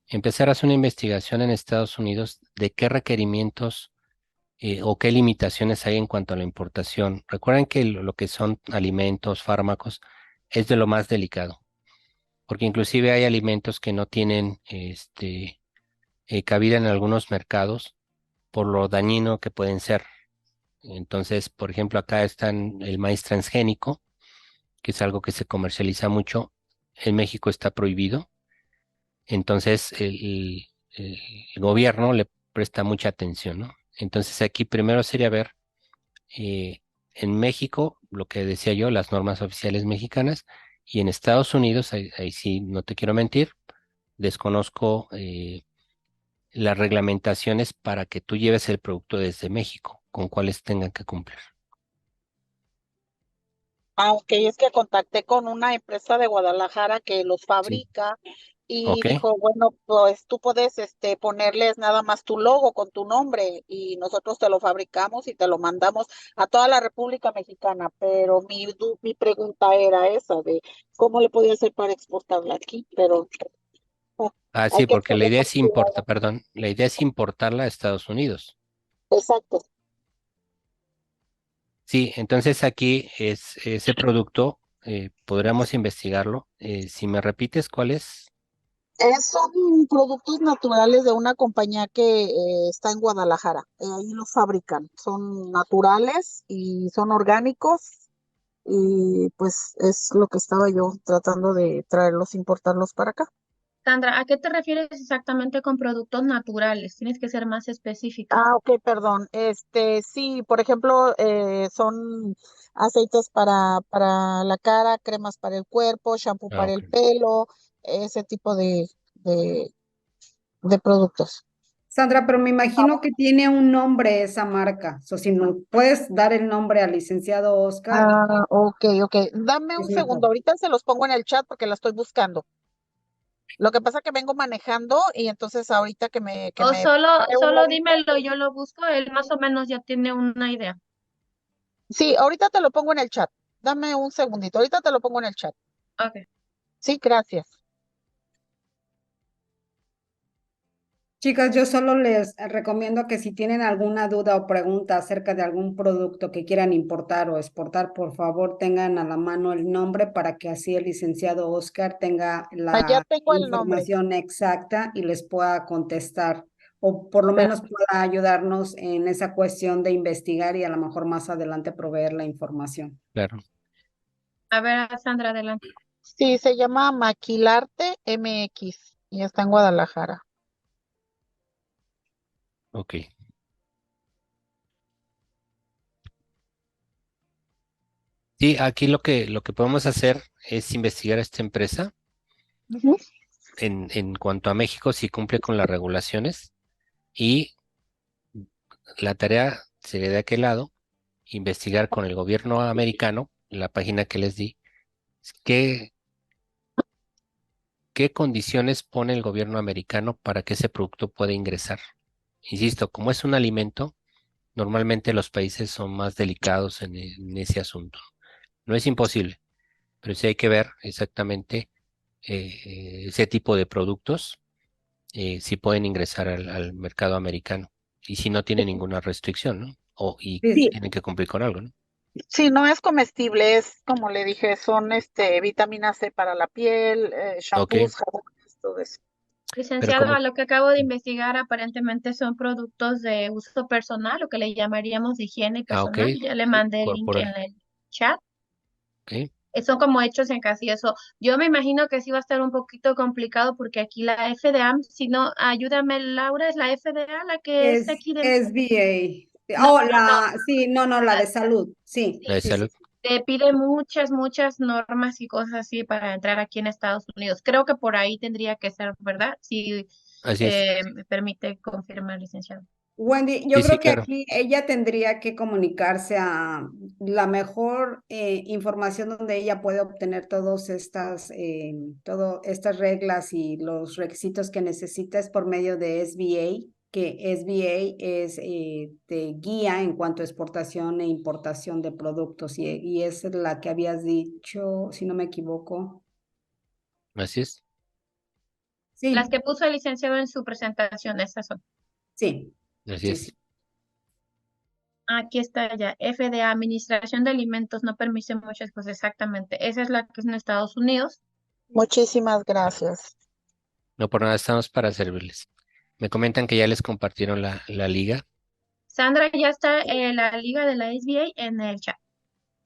empezar a hacer una investigación en Estados Unidos de qué requerimientos o qué limitaciones hay en cuanto a la importación. Recuerden que lo que son alimentos, fármacos, es de lo más delicado, porque inclusive hay alimentos que no tienen cabida en algunos mercados por lo dañino que pueden ser. Entonces, por ejemplo, acá está el maíz transgénico, que es algo que se comercializa mucho. En México está prohibido. Entonces, el gobierno le presta mucha atención, ¿no? Entonces, aquí primero sería ver eh, en México, lo que decía yo, las normas oficiales mexicanas, y en Estados Unidos, ahí sí no te quiero mentir, desconozco las reglamentaciones para que tú lleves el producto desde México, con cuáles tengan que cumplir. Aunque es que contacté con una empresa de Guadalajara que los Sí, fabrica y ok, dijo, bueno, pues tú puedes ponerles nada más tu logo con tu nombre y nosotros te lo fabricamos y te lo mandamos a toda la República Mexicana. Pero mi pregunta era esa de cómo le podía hacer para exportarla aquí, pero hay sí, que porque la tener idea más es cuidado. perdón, la idea es importarla a Estados Unidos. Exacto. Sí, entonces aquí es ese producto, podríamos investigarlo. Si me repites, ¿cuál es? Son productos naturales de una compañía que está en Guadalajara. Ahí los fabrican. Son naturales y son orgánicos. Y pues es lo que estaba yo tratando de traerlos, importarlos para acá. Sandra, ¿a qué te refieres exactamente con productos naturales? Tienes que ser más específica. Ok, perdón. Sí, por ejemplo, son aceites para la cara, cremas para el cuerpo, shampoo Ah, para ok. el pelo, ese tipo de, de productos. Sandra, pero me imagino que tiene un nombre esa marca. O si no puedes dar el nombre al licenciado Oscar, Ok. Dame un es segundo. mejor. Ahorita se los pongo en el chat porque la estoy buscando. Lo que pasa que vengo manejando y entonces ahorita que O me pare un solo ladito. dímelo, yo lo busco, él más o menos ya tiene una idea. Sí, ahorita te lo pongo en el chat. Dame un segundito. Ahorita te lo pongo en el chat. Ok. Sí, gracias. Chicas, yo solo les recomiendo que si tienen alguna duda o pregunta acerca de algún producto que quieran importar o exportar, por favor tengan a la mano el nombre para que así el licenciado Oscar tenga Allá la tengo el nombre. información exacta y les pueda contestar o por lo Pero menos pueda ayudarnos en esa cuestión de investigar y a lo mejor más adelante proveer la información. Claro, A ver, Sandra, adelante. sí, se llama Maquilarte MX y está en Guadalajara. ok. Sí, aquí lo que podemos hacer es investigar a esta empresa Ujú. en cuanto a México, si cumple con las regulaciones, y la tarea sería de aquel lado, investigar con el gobierno americano, la página que les di, qué, qué condiciones pone el gobierno americano para que ese producto pueda ingresar. Insisto, como es un alimento, normalmente los países son más delicados en ese asunto. No es imposible, pero sí hay que ver exactamente ese tipo de productos, si pueden ingresar al mercado americano y si no tiene ninguna restricción, ¿no? Y Sí, tienen que cumplir con algo, ¿no? sí, no es comestible, es como le dije, son vitamina C para la piel, Ok, shampoos, jabones, todo eso. pero Licenciado, como, a lo que acabo de investigar, aparentemente son productos de uso personal, lo que le llamaríamos de higiene ok, personal. Ya le mandé el link en corporal, el chat. ok, Son como hechos en casa y eso. Yo me imagino que sí va a estar un poquito complicado porque aquí la FDA, si no, ayúdame Laura, es la FDA la que es Es aquí de... SBA. No, Oh, no, no. sí, no, la de salud. Sí, la de Sí, sí, sí. salud, te pide muchas normas y cosas así para entrar aquí en Estados Unidos. Creo que por ahí tendría que ser, ¿verdad? Si así es. me permite confirmar, licenciado. Wendy, yo Sí, sí, creo que claro. aquí ella tendría que comunicarse a la mejor información donde ella puede obtener todas estas reglas y los requisitos que necesita es por medio de SBA, que SBA es te guía en cuanto a exportación e importación de productos y es la que habías dicho, si no me equivoco. Así es. Las Sí, que puso el licenciado en su presentación, esas son. sí, Así sí, es. sí. Aquí está ya, FDA, Administración de Alimentos, no permite muchas cosas, exactamente. Esa es la que es en Estados Unidos. Muchísimas gracias. No por nada estamos para servirles. Me comentan que ya les compartieron la liga. Sandra, ya está la liga de la SBA en el chat.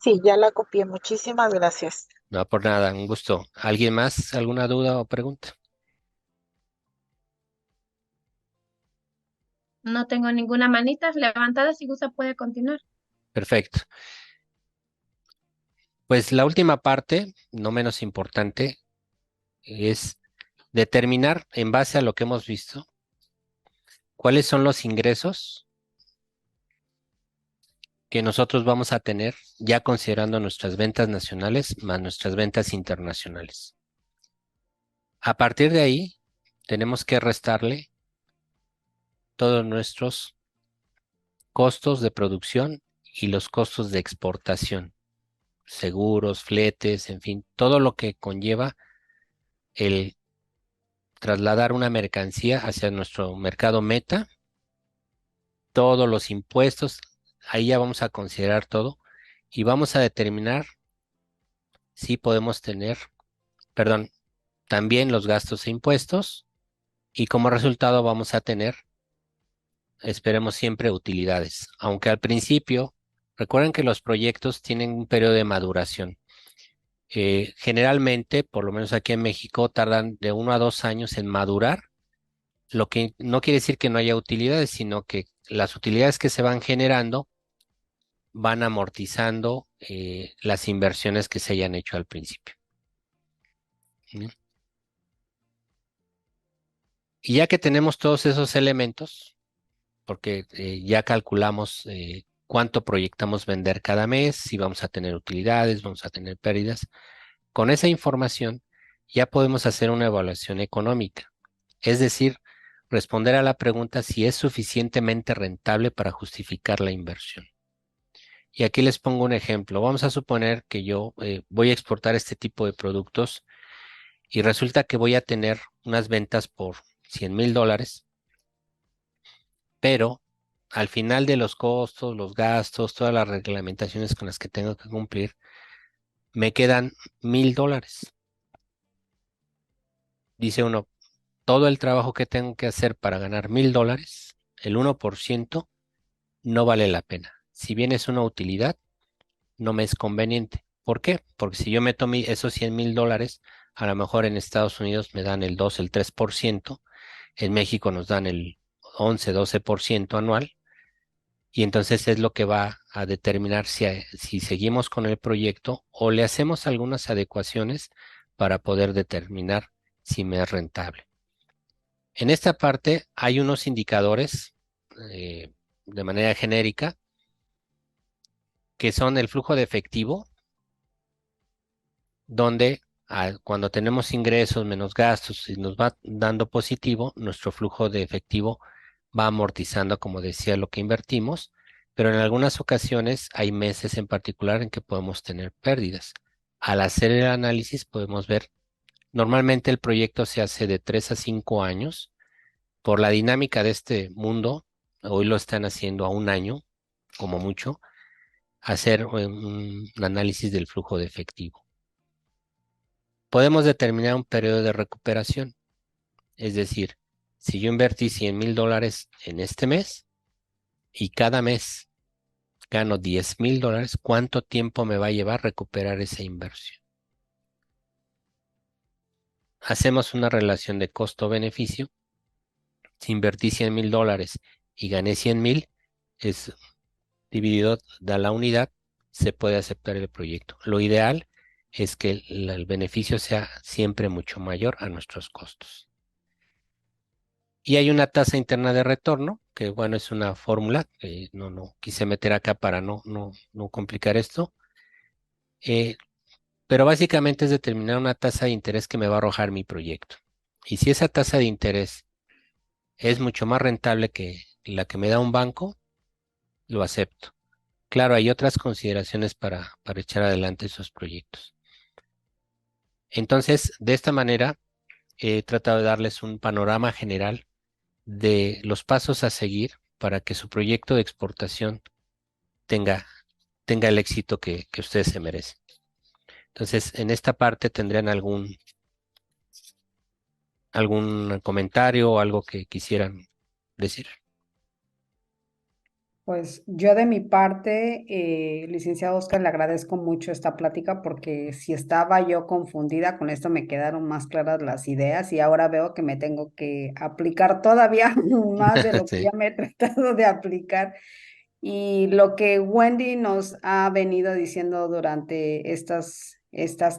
Sí, ya la copié. Muchísimas gracias. No por nada, un gusto. ¿Alguien más? ¿Alguna duda o pregunta? No tengo ninguna manita levantada, si gusta puede continuar. Perfecto. Pues la última parte, no menos importante, es determinar en base a lo que hemos visto cuáles son los ingresos que nosotros vamos a tener ya considerando nuestras ventas nacionales más nuestras ventas internacionales. A partir de ahí, tenemos que restarle todos nuestros costos de producción y los costos de exportación, seguros, fletes, en fin, todo lo que conlleva el trasladar una mercancía hacia nuestro mercado meta, todos los impuestos, ahí ya vamos a considerar todo y vamos a determinar si podemos tener, perdón, también los gastos e impuestos y como resultado vamos a tener, esperemos siempre, utilidades, aunque al principio, recuerden que los proyectos tienen un periodo de maduración. Generalmente, por lo menos aquí en México, tardan de 1 a 2 años en madurar, lo que no quiere decir que no haya utilidades, sino que las utilidades que se van generando van amortizando las inversiones que se hayan hecho al principio. ¿Mm? Y ya que tenemos todos esos elementos, porque ya calculamos cuánto proyectamos vender cada mes, si vamos a tener utilidades, vamos a tener pérdidas, con esa información ya podemos hacer una evaluación económica, es decir, responder a la pregunta si es suficientemente rentable para justificar la inversión. Y aquí les pongo un ejemplo. Vamos a suponer que yo voy a exportar este tipo de productos y resulta que voy a tener unas ventas por $100,000, pero al final de los costos, los gastos, todas las reglamentaciones con las que tengo que cumplir, me quedan $1,000. Dice uno, todo el trabajo que tengo que hacer para ganar $1,000, el 1% no vale la pena. Si bien es una utilidad, no me es conveniente. ¿Por qué? Porque si yo meto esos $100,000, a lo mejor en Estados Unidos me dan el 2, el 3%, en México nos dan el 11, 12% anual, y entonces es lo que va a determinar si seguimos con el proyecto o le hacemos algunas adecuaciones para poder determinar si me es rentable. En esta parte hay unos indicadores de manera genérica que son el flujo de efectivo, donde cuando tenemos ingresos menos gastos y nos va dando positivo, nuestro flujo de efectivo va amortizando, como decía, lo que invertimos, pero en algunas ocasiones hay meses en particular en que podemos tener pérdidas. Al hacer el análisis podemos ver, normalmente el proyecto se hace de 3 a 5 años. Por la dinámica de este mundo, hoy lo están haciendo a 1 año, como mucho, hacer un análisis del flujo de efectivo. Podemos determinar un periodo de recuperación, es decir, si yo invertí $100,000 en este mes y cada mes gano $10,000, ¿cuánto tiempo me va a llevar recuperar esa inversión? Hacemos una relación de costo-beneficio. Si invertí $100,000 y gané 100,000, es dividido da la unidad, se puede aceptar el proyecto. Lo ideal es que el beneficio sea siempre mucho mayor a nuestros costos. Y hay una tasa interna de retorno, que bueno, es una fórmula, que no quise meter acá para no complicar esto. Pero básicamente es determinar una tasa de interés que me va a arrojar mi proyecto. Y si esa tasa de interés es mucho más rentable que la que me da un banco, lo acepto. Claro, hay otras consideraciones para echar adelante esos proyectos. Entonces, de esta manera, he tratado de darles un panorama general de los pasos a seguir para que su proyecto de exportación tenga, tenga el éxito que ustedes se merecen. Entonces, en esta parte tendrían algún comentario o algo que quisieran decir. Pues yo de mi parte, licenciado Oscar, le agradezco mucho esta plática porque si estaba yo confundida, con esto me quedaron más claras las ideas y ahora veo que me tengo que aplicar todavía más de lo que Sí. ya me he tratado de aplicar. Y lo que Wendy nos ha venido diciendo durante estas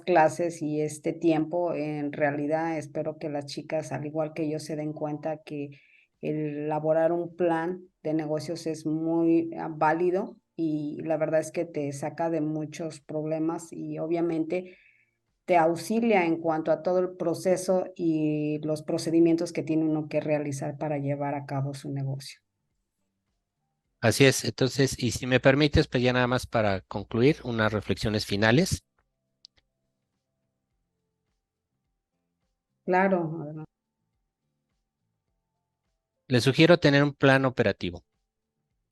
clases y este tiempo, en realidad espero que las chicas, al igual que yo, se den cuenta que el elaborar un plan de negocios es muy válido y la verdad es que te saca de muchos problemas y obviamente te auxilia en cuanto a todo el proceso y los procedimientos que tiene uno que realizar para llevar a cabo su negocio. Así es. Entonces, y si me permites, pues ya nada más para concluir, unas reflexiones finales. Claro, además. Les sugiero tener un plan operativo.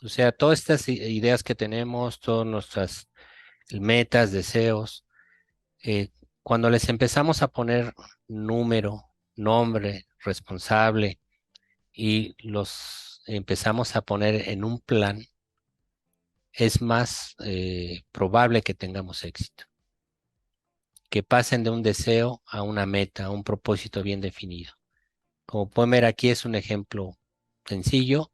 O sea, todas estas ideas que tenemos, todas nuestras metas, deseos, eh, cuando les empezamos a poner número, nombre, responsable y los empezamos a poner en un plan, es más probable que tengamos éxito, que pasen de un deseo a una meta, a un propósito bien definido. Como pueden ver aquí es un ejemplo sencillo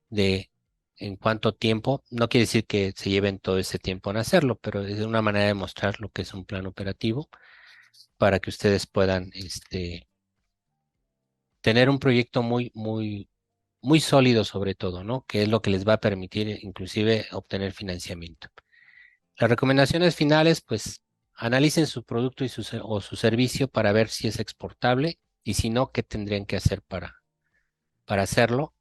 de en cuánto tiempo, no quiere decir que se lleven todo ese tiempo en hacerlo, pero es una manera de mostrar lo que es un plan operativo para que ustedes puedan tener un proyecto muy sólido sobre todo, ¿no? Que es lo que les va a permitir inclusive obtener financiamiento. Las recomendaciones finales, pues analicen su producto o su servicio para ver si es exportable y si no, qué tendrían que hacer para hacerlo.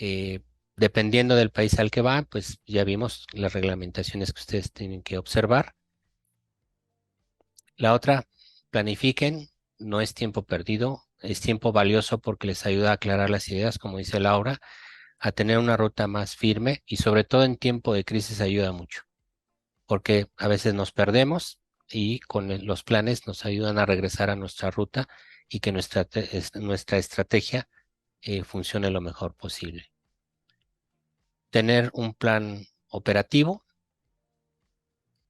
Eh, Dependiendo del país al que van, pues ya vimos las reglamentaciones que ustedes tienen que observar. La otra, planifiquen, no es tiempo perdido, es tiempo valioso porque les ayuda a aclarar las ideas, como dice Laura, a tener una ruta más firme y sobre todo en tiempo de crisis ayuda mucho, porque a veces nos perdemos y con los planes nos ayudan a regresar a nuestra ruta y que nuestra estrategia funcione lo mejor posible. Tener un plan operativo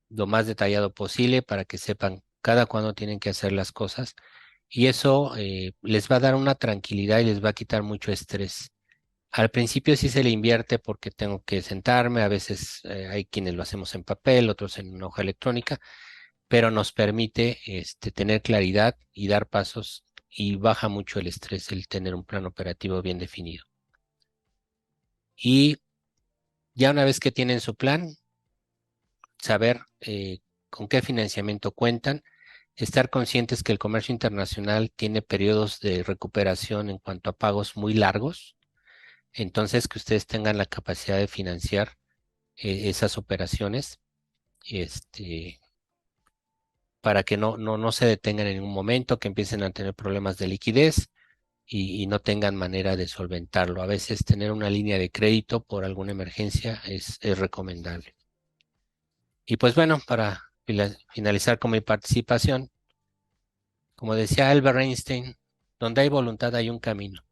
lo más detallado posible para que sepan cada cuándo tienen que hacer las cosas y eso les va a dar una tranquilidad y les va a quitar mucho estrés. Al principio sí se le invierte porque tengo que sentarme, a veces hay quienes lo hacemos en papel, otros en una hoja electrónica, pero nos permite tener claridad y dar pasos y baja mucho el estrés el tener un plan operativo bien definido. Y ya una vez que tienen su plan, saber con qué financiamiento cuentan, estar conscientes que el comercio internacional tiene periodos de recuperación en cuanto a pagos muy largos, entonces que ustedes tengan la capacidad de financiar esas operaciones, para que no se detengan en ningún momento, que empiecen a tener problemas de liquidez y no tengan manera de solventarlo. A veces tener una línea de crédito por alguna emergencia es recomendable. Y pues bueno, para finalizar con mi participación, como decía Albert Einstein, donde hay voluntad hay un camino.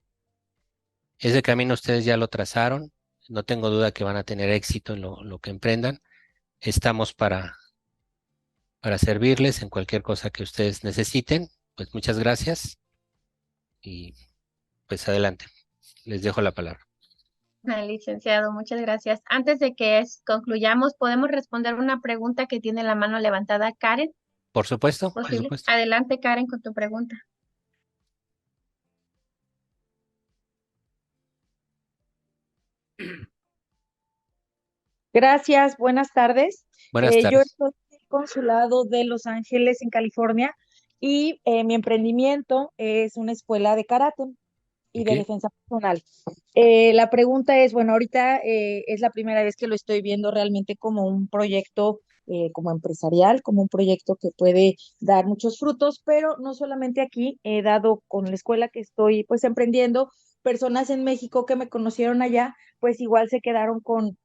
Ese camino ustedes ya lo trazaron, no tengo duda que van a tener éxito en lo que emprendan. Estamos para servirles en cualquier cosa que ustedes necesiten. Pues muchas gracias y pues adelante. Les dejo la palabra. Licenciado, muchas gracias. Antes de que concluyamos, ¿podemos responder una pregunta que tiene la mano levantada Karen? Por supuesto, por ¿Posible? supuesto. Adelante, Karen, con tu pregunta. Gracias, buenas tardes. Buenas Yo tardes. estoy en el consulado de Los Ángeles, en California, y mi emprendimiento es una escuela de karate y Ok. de defensa personal. La pregunta es, bueno, ahorita es la primera vez que lo estoy viendo realmente como un proyecto como empresarial, como un proyecto que puede dar muchos frutos, pero no solamente aquí, he dado con la escuela que estoy pues emprendiendo, personas en México que me conocieron allá, pues igual se quedaron con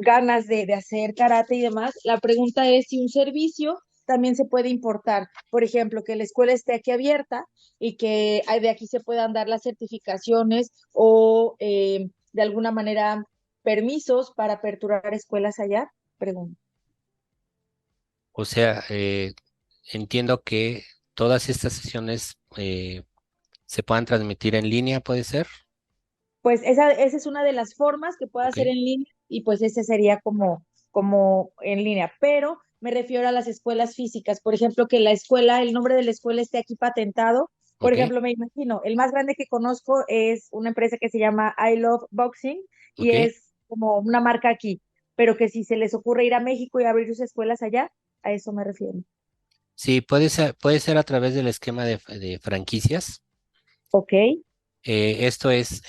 ganas de hacer karate y demás. La pregunta es si un servicio también se puede importar. Por ejemplo, que la escuela esté aquí abierta y que de aquí se puedan dar las certificaciones o de alguna manera permisos para aperturar escuelas allá. Pregunto. O sea, entiendo que todas estas sesiones se puedan transmitir en línea, ¿puede ser? Pues esa es una de las formas que puede Ok, hacer en línea y pues ese sería como en línea, pero me refiero a las escuelas físicas, por ejemplo, que la escuela, el nombre de la escuela esté aquí patentado. Por ok, ejemplo, me imagino, el más grande que conozco es una empresa que se llama I Love Boxing y ok. es como una marca aquí, pero que si se les ocurre ir a México y abrir sus escuelas allá, a eso me refiero. Sí, puede ser a través del esquema de franquicias. ¿Ok? Esto es,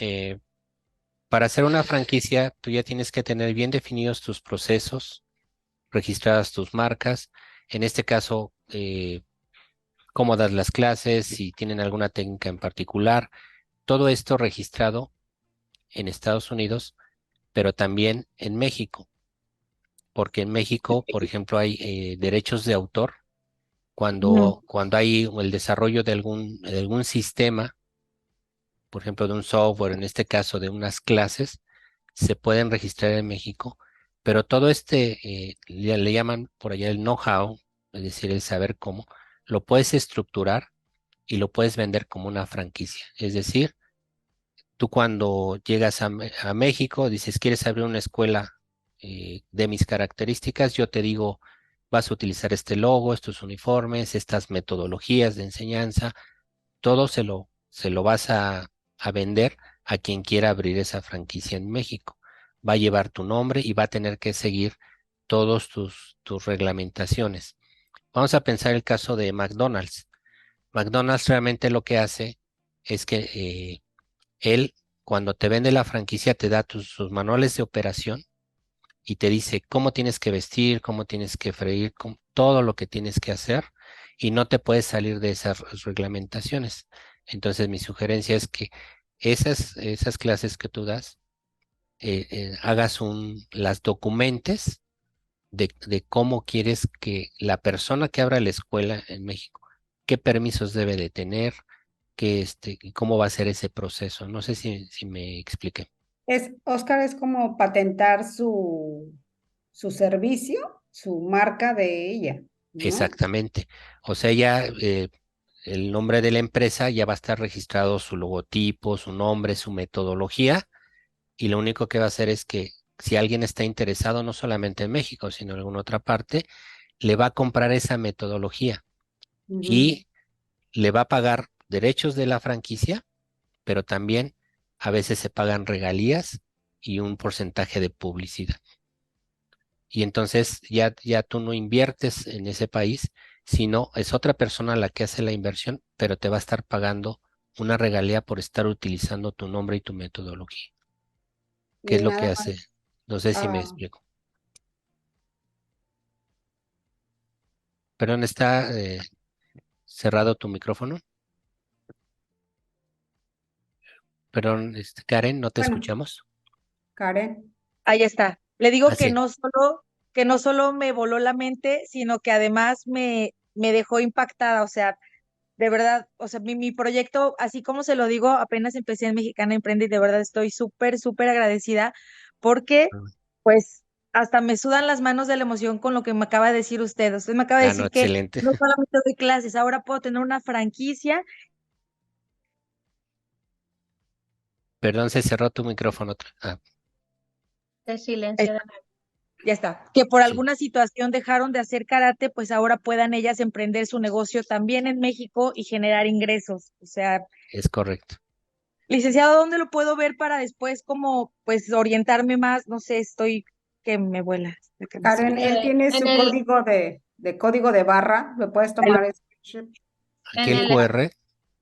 para hacer una franquicia, tú ya tienes que tener bien definidos tus procesos, registradas tus marcas. En este caso, cómo das las clases, si tienen alguna técnica en particular. Todo esto registrado en Estados Unidos, pero también en México, porque en México, por ejemplo, hay derechos de autor Ujú. cuando hay el desarrollo de algún sistema, por ejemplo, de un software, en este caso de unas clases, se pueden registrar en México, pero todo le llaman por allá el know-how, es decir, el saber cómo, lo puedes estructurar y lo puedes vender como una franquicia. Es decir, tú cuando llegas a México, dices, ¿quieres abrir una escuela de mis características? Yo te digo, vas a utilizar este logo, estos uniformes, estas metodologías de enseñanza, todo se lo vas a vender a quien quiera abrir esa franquicia en México. Va a llevar tu nombre y va a tener que seguir todos tus reglamentaciones. Vamos a pensar el caso de McDonald's. McDonald's realmente lo que hace es que él, cuando te vende la franquicia, te da sus manuales de operación y te dice cómo tienes que vestir, cómo tienes que freír, todo lo que tienes que hacer y no te puedes salir de esas reglamentaciones. Entonces, mi sugerencia es que esas clases que tú das, hagas las documentes de cómo quieres que la persona que abra la escuela en México, qué permisos debe de tener, y cómo va a ser ese proceso. No sé si me expliqué. Oscar, es como patentar su servicio, su marca de ella, ¿no? Exactamente. O sea, ya el nombre de la empresa ya va a estar registrado su logotipo, su nombre, su metodología, y lo único que va a hacer es que si alguien está interesado, no solamente en México, sino en alguna otra parte, le va a comprar esa metodología Ujú. y le va a pagar derechos de la franquicia, pero también a veces se pagan regalías y un porcentaje de publicidad. Y entonces ya tú no inviertes en ese país, sino es otra persona la que hace la inversión, pero te va a estar pagando una regalía por estar utilizando tu nombre y tu metodología. ¿Qué es Y lo que nada hace? más. No sé si me ah, explico. Perdón, ¿está cerrado tu micrófono? Perdón, Karen, no te bueno, escuchamos. Karen. Ahí está. Le digo Así, que no solo me voló la mente, sino que además me dejó impactada. O sea, de verdad, o sea, mi proyecto, así como se lo digo, apenas empecé en Mexicana Emprende y de verdad estoy súper, súper agradecida porque, pues, hasta me sudan las manos de la emoción con lo que me acaba de decir usted. Usted me acaba de no, decir que excelente. no solamente doy clases, ahora puedo tener una franquicia. Perdón, se cerró tu micrófono. El silencio de Ya está. Que por Sí, alguna situación dejaron de hacer karate, pues ahora puedan ellas emprender su negocio también en México y generar ingresos. O sea, es correcto. Licenciado, ¿dónde lo puedo ver para después como pues orientarme más? No sé, estoy que me vuela la cabeza. Karen, él tiene En su el, código de barra, lo puedes Ahí lo- tomar screenshot. Aquí en el el, QR.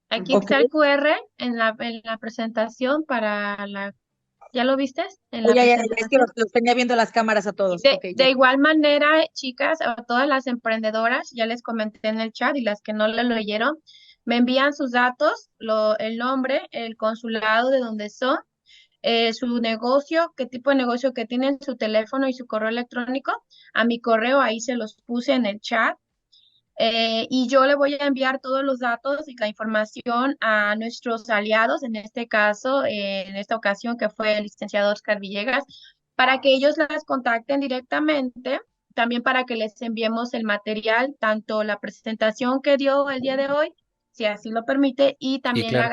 aquí Ok. está el QR en la presentación para la, ¿ya lo viste? En la Oye, ya, es que presentación. los tenía viendo las cámaras a Y todos. De, Ok, ya. de igual manera, chicas, a todas las emprendedoras, ya les comenté en el chat y las que no lo leyeron, me envían sus datos, el nombre, el consulado de donde son, su negocio, qué tipo de negocio que tienen, su teléfono y su correo electrónico. A mi correo ahí se los puse en el chat. Y yo le voy a enviar todos los datos y la información a nuestros aliados, en este caso, en esta ocasión que fue el licenciado Oscar Villegas, para que ellos las contacten directamente, también para que les enviemos el material, tanto la presentación que dio el día de hoy, si así lo permite, y Sí, también claro.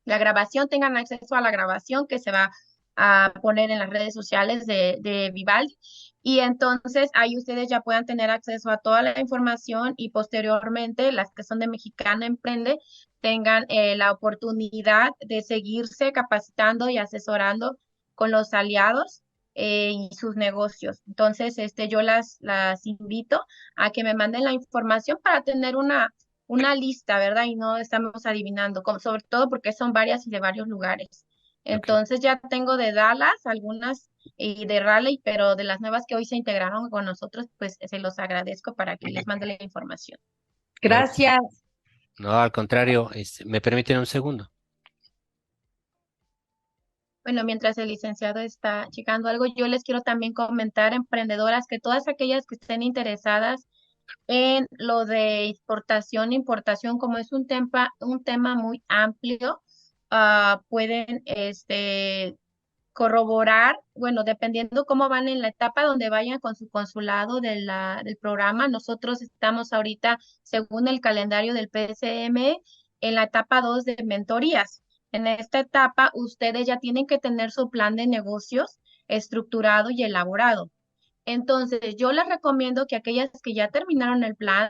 la grabación, tengan acceso a la grabación que se va a poner en las redes sociales de Vivaldi. Y entonces ahí ustedes ya puedan tener acceso a toda la información y posteriormente las que son de Mexicana Emprende tengan la oportunidad de seguirse capacitando y asesorando con los aliados y sus negocios. Entonces, yo las invito a que me manden la información para tener una lista, ¿verdad? Y no estamos adivinando, sobre todo porque son varias y de varios lugares. Ok. Entonces ya tengo de Dallas algunas y de Raleigh, pero de las nuevas que hoy se integraron con nosotros, pues se los agradezco para que les mande la información. Claro que sí. Gracias. No, al contrario, ¿me permiten un segundo? Bueno, mientras el licenciado está checando algo, yo les quiero también comentar, emprendedoras, que todas aquellas que estén interesadas en lo de exportación, importación, como es un tema muy amplio, pueden corroborar, bueno, dependiendo cómo van en la etapa donde vayan con su consulado del programa. Nosotros estamos ahorita, según el calendario del PSM, en la etapa 2 de mentorías. En esta etapa, ustedes ya tienen que tener su plan de negocios estructurado y elaborado. Entonces, yo les recomiendo que aquellas que ya terminaron el plan,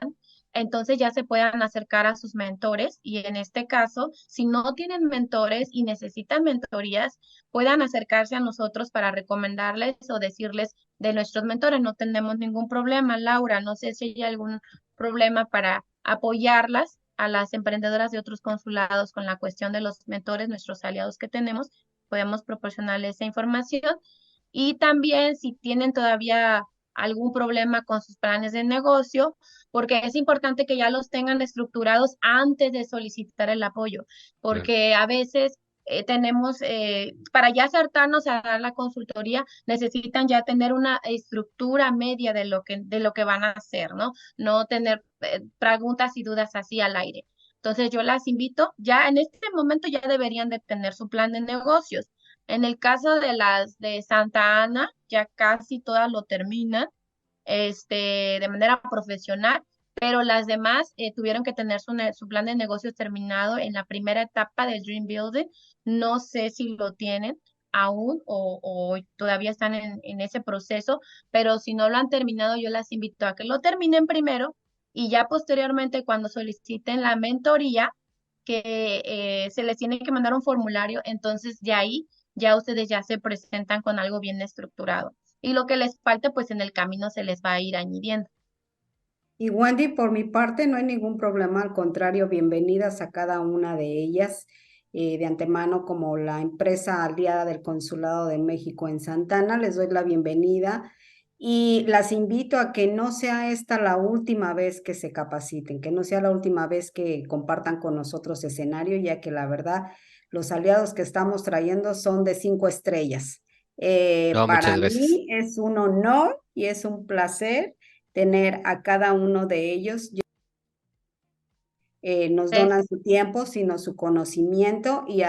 entonces ya se puedan acercar a sus mentores y en este caso, si no tienen mentores y necesitan mentorías, puedan acercarse a nosotros para recomendarles o decirles de nuestros mentores. No tenemos ningún problema, Laura. No sé si hay algún problema para apoyarlas a las emprendedoras de otros consulados con la cuestión de los mentores, nuestros aliados que tenemos. Podemos proporcionarles esa información y también si tienen todavía algún problema con sus planes de negocio, porque es importante que ya los tengan estructurados antes de solicitar el apoyo, Claro. porque a veces tenemos, para ya acertarnos a dar la consultoría, necesitan ya tener una estructura media de lo que van a hacer, ¿no? No tener preguntas y dudas así al aire. Entonces yo las invito, ya en este momento ya deberían de tener su plan de negocios. En el caso de las de Santa Ana, ya casi todas lo terminan, de manera profesional, pero las demás tuvieron que tener su plan de negocios terminado en la primera etapa del Dream Building. No sé si lo tienen aún o todavía están en ese proceso, pero si no lo han terminado, yo las invito a que lo terminen primero y ya posteriormente cuando soliciten la mentoría, que se les tiene que mandar un formulario, entonces de ahí ya ustedes ya se presentan con algo bien estructurado. Y lo que les falte, pues en el camino se les va a ir añadiendo. Y Wendy, por mi parte, no hay ningún problema, al contrario, bienvenidas a cada una de ellas de antemano como la empresa aliada del Consulado de México en Santana. Les doy la bienvenida y las invito a que no sea esta la última vez que se capaciten, que no sea la última vez que compartan con nosotros escenario, ya que la verdad, los aliados que estamos trayendo son de 5 estrellas. No, Para muchas gracias. mí es un honor y es un placer tener a cada uno de ellos. Nos Es, donan su tiempo, sino su conocimiento y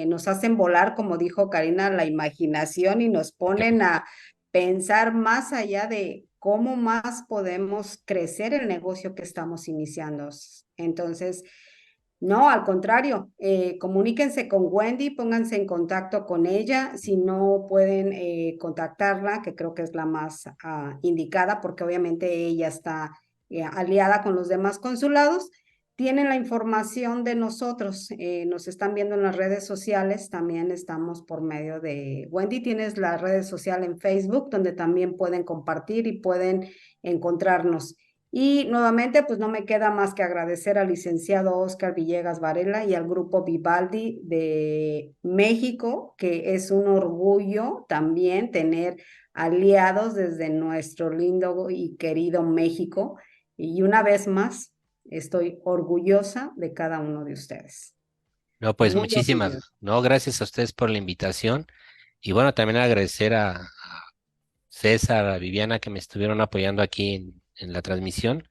nos hacen volar, como dijo Karina, la imaginación y nos ponen a pensar más allá de cómo más podemos crecer el negocio que estamos iniciando. Entonces, no, al contrario, comuníquense con Wendy, pónganse en contacto con ella, si no pueden contactarla, que creo que es la más indicada, porque obviamente ella está aliada con los demás consulados. tienen la información de nosotros, nos están viendo en las redes sociales, también estamos por medio de Wendy, tienes las redes sociales en Facebook, donde también pueden compartir y pueden encontrarnos. Y nuevamente, pues no me queda más que agradecer al licenciado Oscar Villegas Varela y al grupo Vivaldi de México, que es un orgullo también tener aliados desde nuestro lindo y querido México. Y una vez más, estoy orgullosa de cada uno de ustedes. No, pues Muy orgullosa. no, gracias a ustedes por la invitación. Y bueno, también agradecer a César, a Viviana, que me estuvieron apoyando aquí en la transmisión.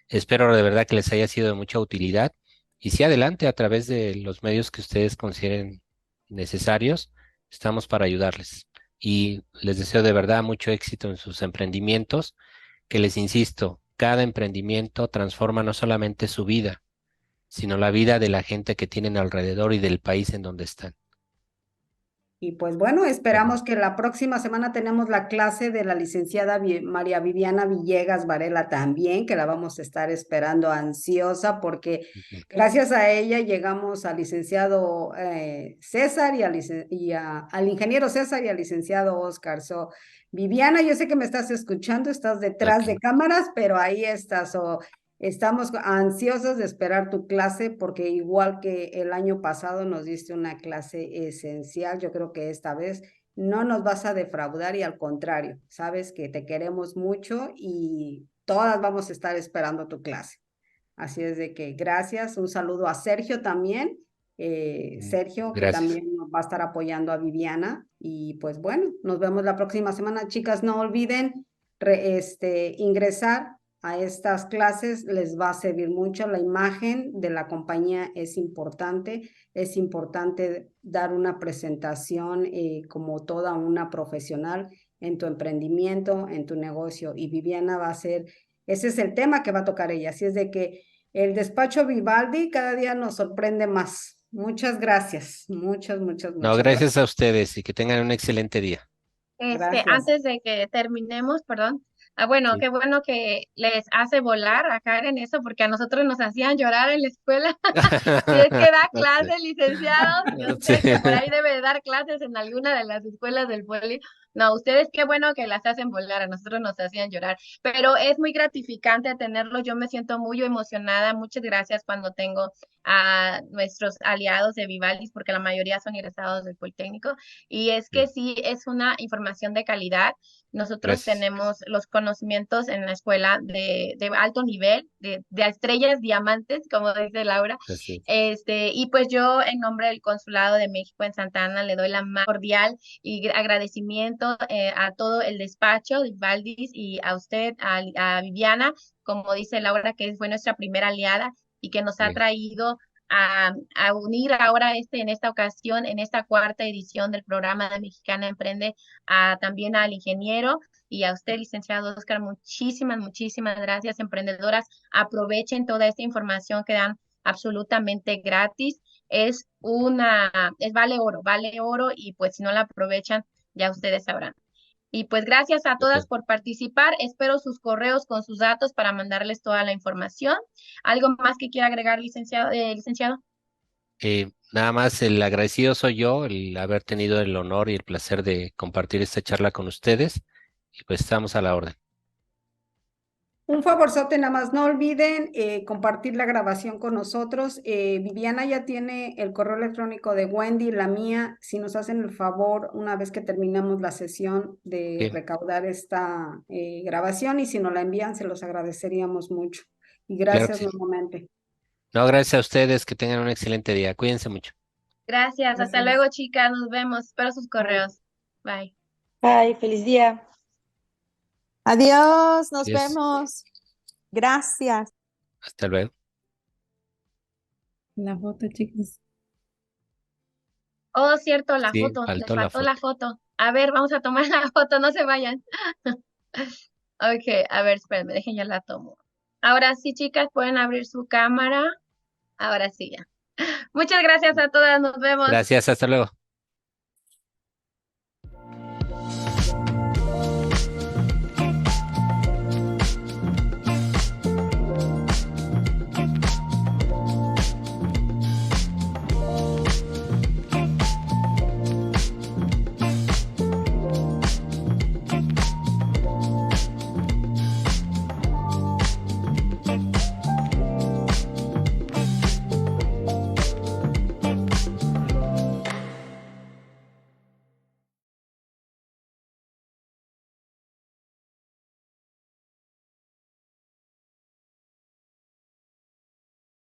Espero de verdad que les haya sido de mucha utilidad. Y sí, adelante, a través de los medios que ustedes consideren necesarios, estamos para ayudarles. Y les deseo de verdad mucho éxito en sus emprendimientos, que les insisto, cada emprendimiento transforma no solamente su vida, sino la vida de la gente que tienen alrededor y del país en donde están. Y pues bueno, esperamos que la próxima semana tenemos la clase de la licenciada María Viviana Villegas Varela también, que la vamos a estar esperando ansiosa porque gracias a ella llegamos al licenciado César al ingeniero César y al licenciado Oscar. So, Viviana, yo sé que me estás escuchando, estás detrás de cámaras, pero ahí estás. Estamos ansiosos de esperar tu clase porque igual que el año pasado nos diste una clase esencial, yo creo que esta vez no nos vas a defraudar y al contrario, sabes que te queremos mucho y todas vamos a estar esperando tu clase. Así es de que gracias, un saludo a Sergio también, Sergio que Gracias. también nos va a estar apoyando a Viviana y pues bueno, nos vemos la próxima semana, chicas, no olviden ingresar a estas clases, les va a servir mucho. La imagen de la compañía es importante dar una presentación como toda una profesional en tu emprendimiento, en tu negocio, y Viviana va a ser, ese es el tema que va a tocar ella, así es de que el despacho Vivaldi cada día nos sorprende más. Muchas gracias, muchas No, gracias. gracias a ustedes y que tengan un excelente día. Gracias. Antes de que terminemos, perdón. Bueno, Sí. qué bueno que les hace volar a Karen eso, porque a nosotros nos hacían llorar en la escuela. Si es que da clases, licenciados, yo sé que por ahí debe de dar clases en alguna de las escuelas del poli. No, ustedes qué bueno que las hacen volar, a nosotros nos hacían llorar, pero es muy gratificante tenerlo, yo me siento muy emocionada, muchas gracias cuando tengo a nuestros aliados de Vivaldi, porque la mayoría son egresados del Politécnico, y es que sí, es una información de calidad. Nosotros Gracias. tenemos los conocimientos en la escuela de alto nivel, de estrellas diamantes, como dice Laura. Así. Y pues yo, en nombre del Consulado de México en Santa Ana, le doy la más cordial y agradecimiento a todo el despacho de Valdis y a usted, a Viviana, como dice Laura, que fue nuestra primera aliada y que nos ha Bien. traído a unir ahora en esta ocasión, en esta cuarta edición del programa de Mexicana Emprende, también al ingeniero y a usted, licenciado Oscar, muchísimas gracias, emprendedoras. Aprovechen toda esta información que dan absolutamente gratis. Vale oro y pues si no la aprovechan, ya ustedes sabrán. Y pues gracias a todas por participar. Espero sus correos con sus datos para mandarles toda la información. ¿Algo más que quiera agregar, licenciado? Nada más el agradecido soy yo, el haber tenido el honor y el placer de compartir esta charla con ustedes. Y pues estamos a la orden. Un favorzote, nada más no olviden compartir la grabación con nosotros. Viviana ya tiene el correo electrónico de Wendy, la mía. Si nos hacen el favor, una vez que terminamos la sesión, de Bien. recaudar esta grabación, y si nos la envían, se los agradeceríamos mucho. Y Claro que gracias sí. nuevamente. No, gracias a ustedes, que tengan un excelente día. Cuídense mucho. Gracias. Hasta luego, chicas. Nos vemos. Espero sus correos. Bye. Bye, feliz día. Adiós, nos Adiós. vemos. Gracias. Hasta luego. La foto, chicos. Oh, cierto, la Sí, foto. Les faltó la faltó la foto. A ver, vamos a tomar la foto. No se vayan. Ok, a ver, espérenme. Dejen ya la tomo. Ahora sí, chicas, pueden abrir su cámara. Ahora sí ya. Muchas gracias a todas. Nos vemos. Gracias, hasta luego.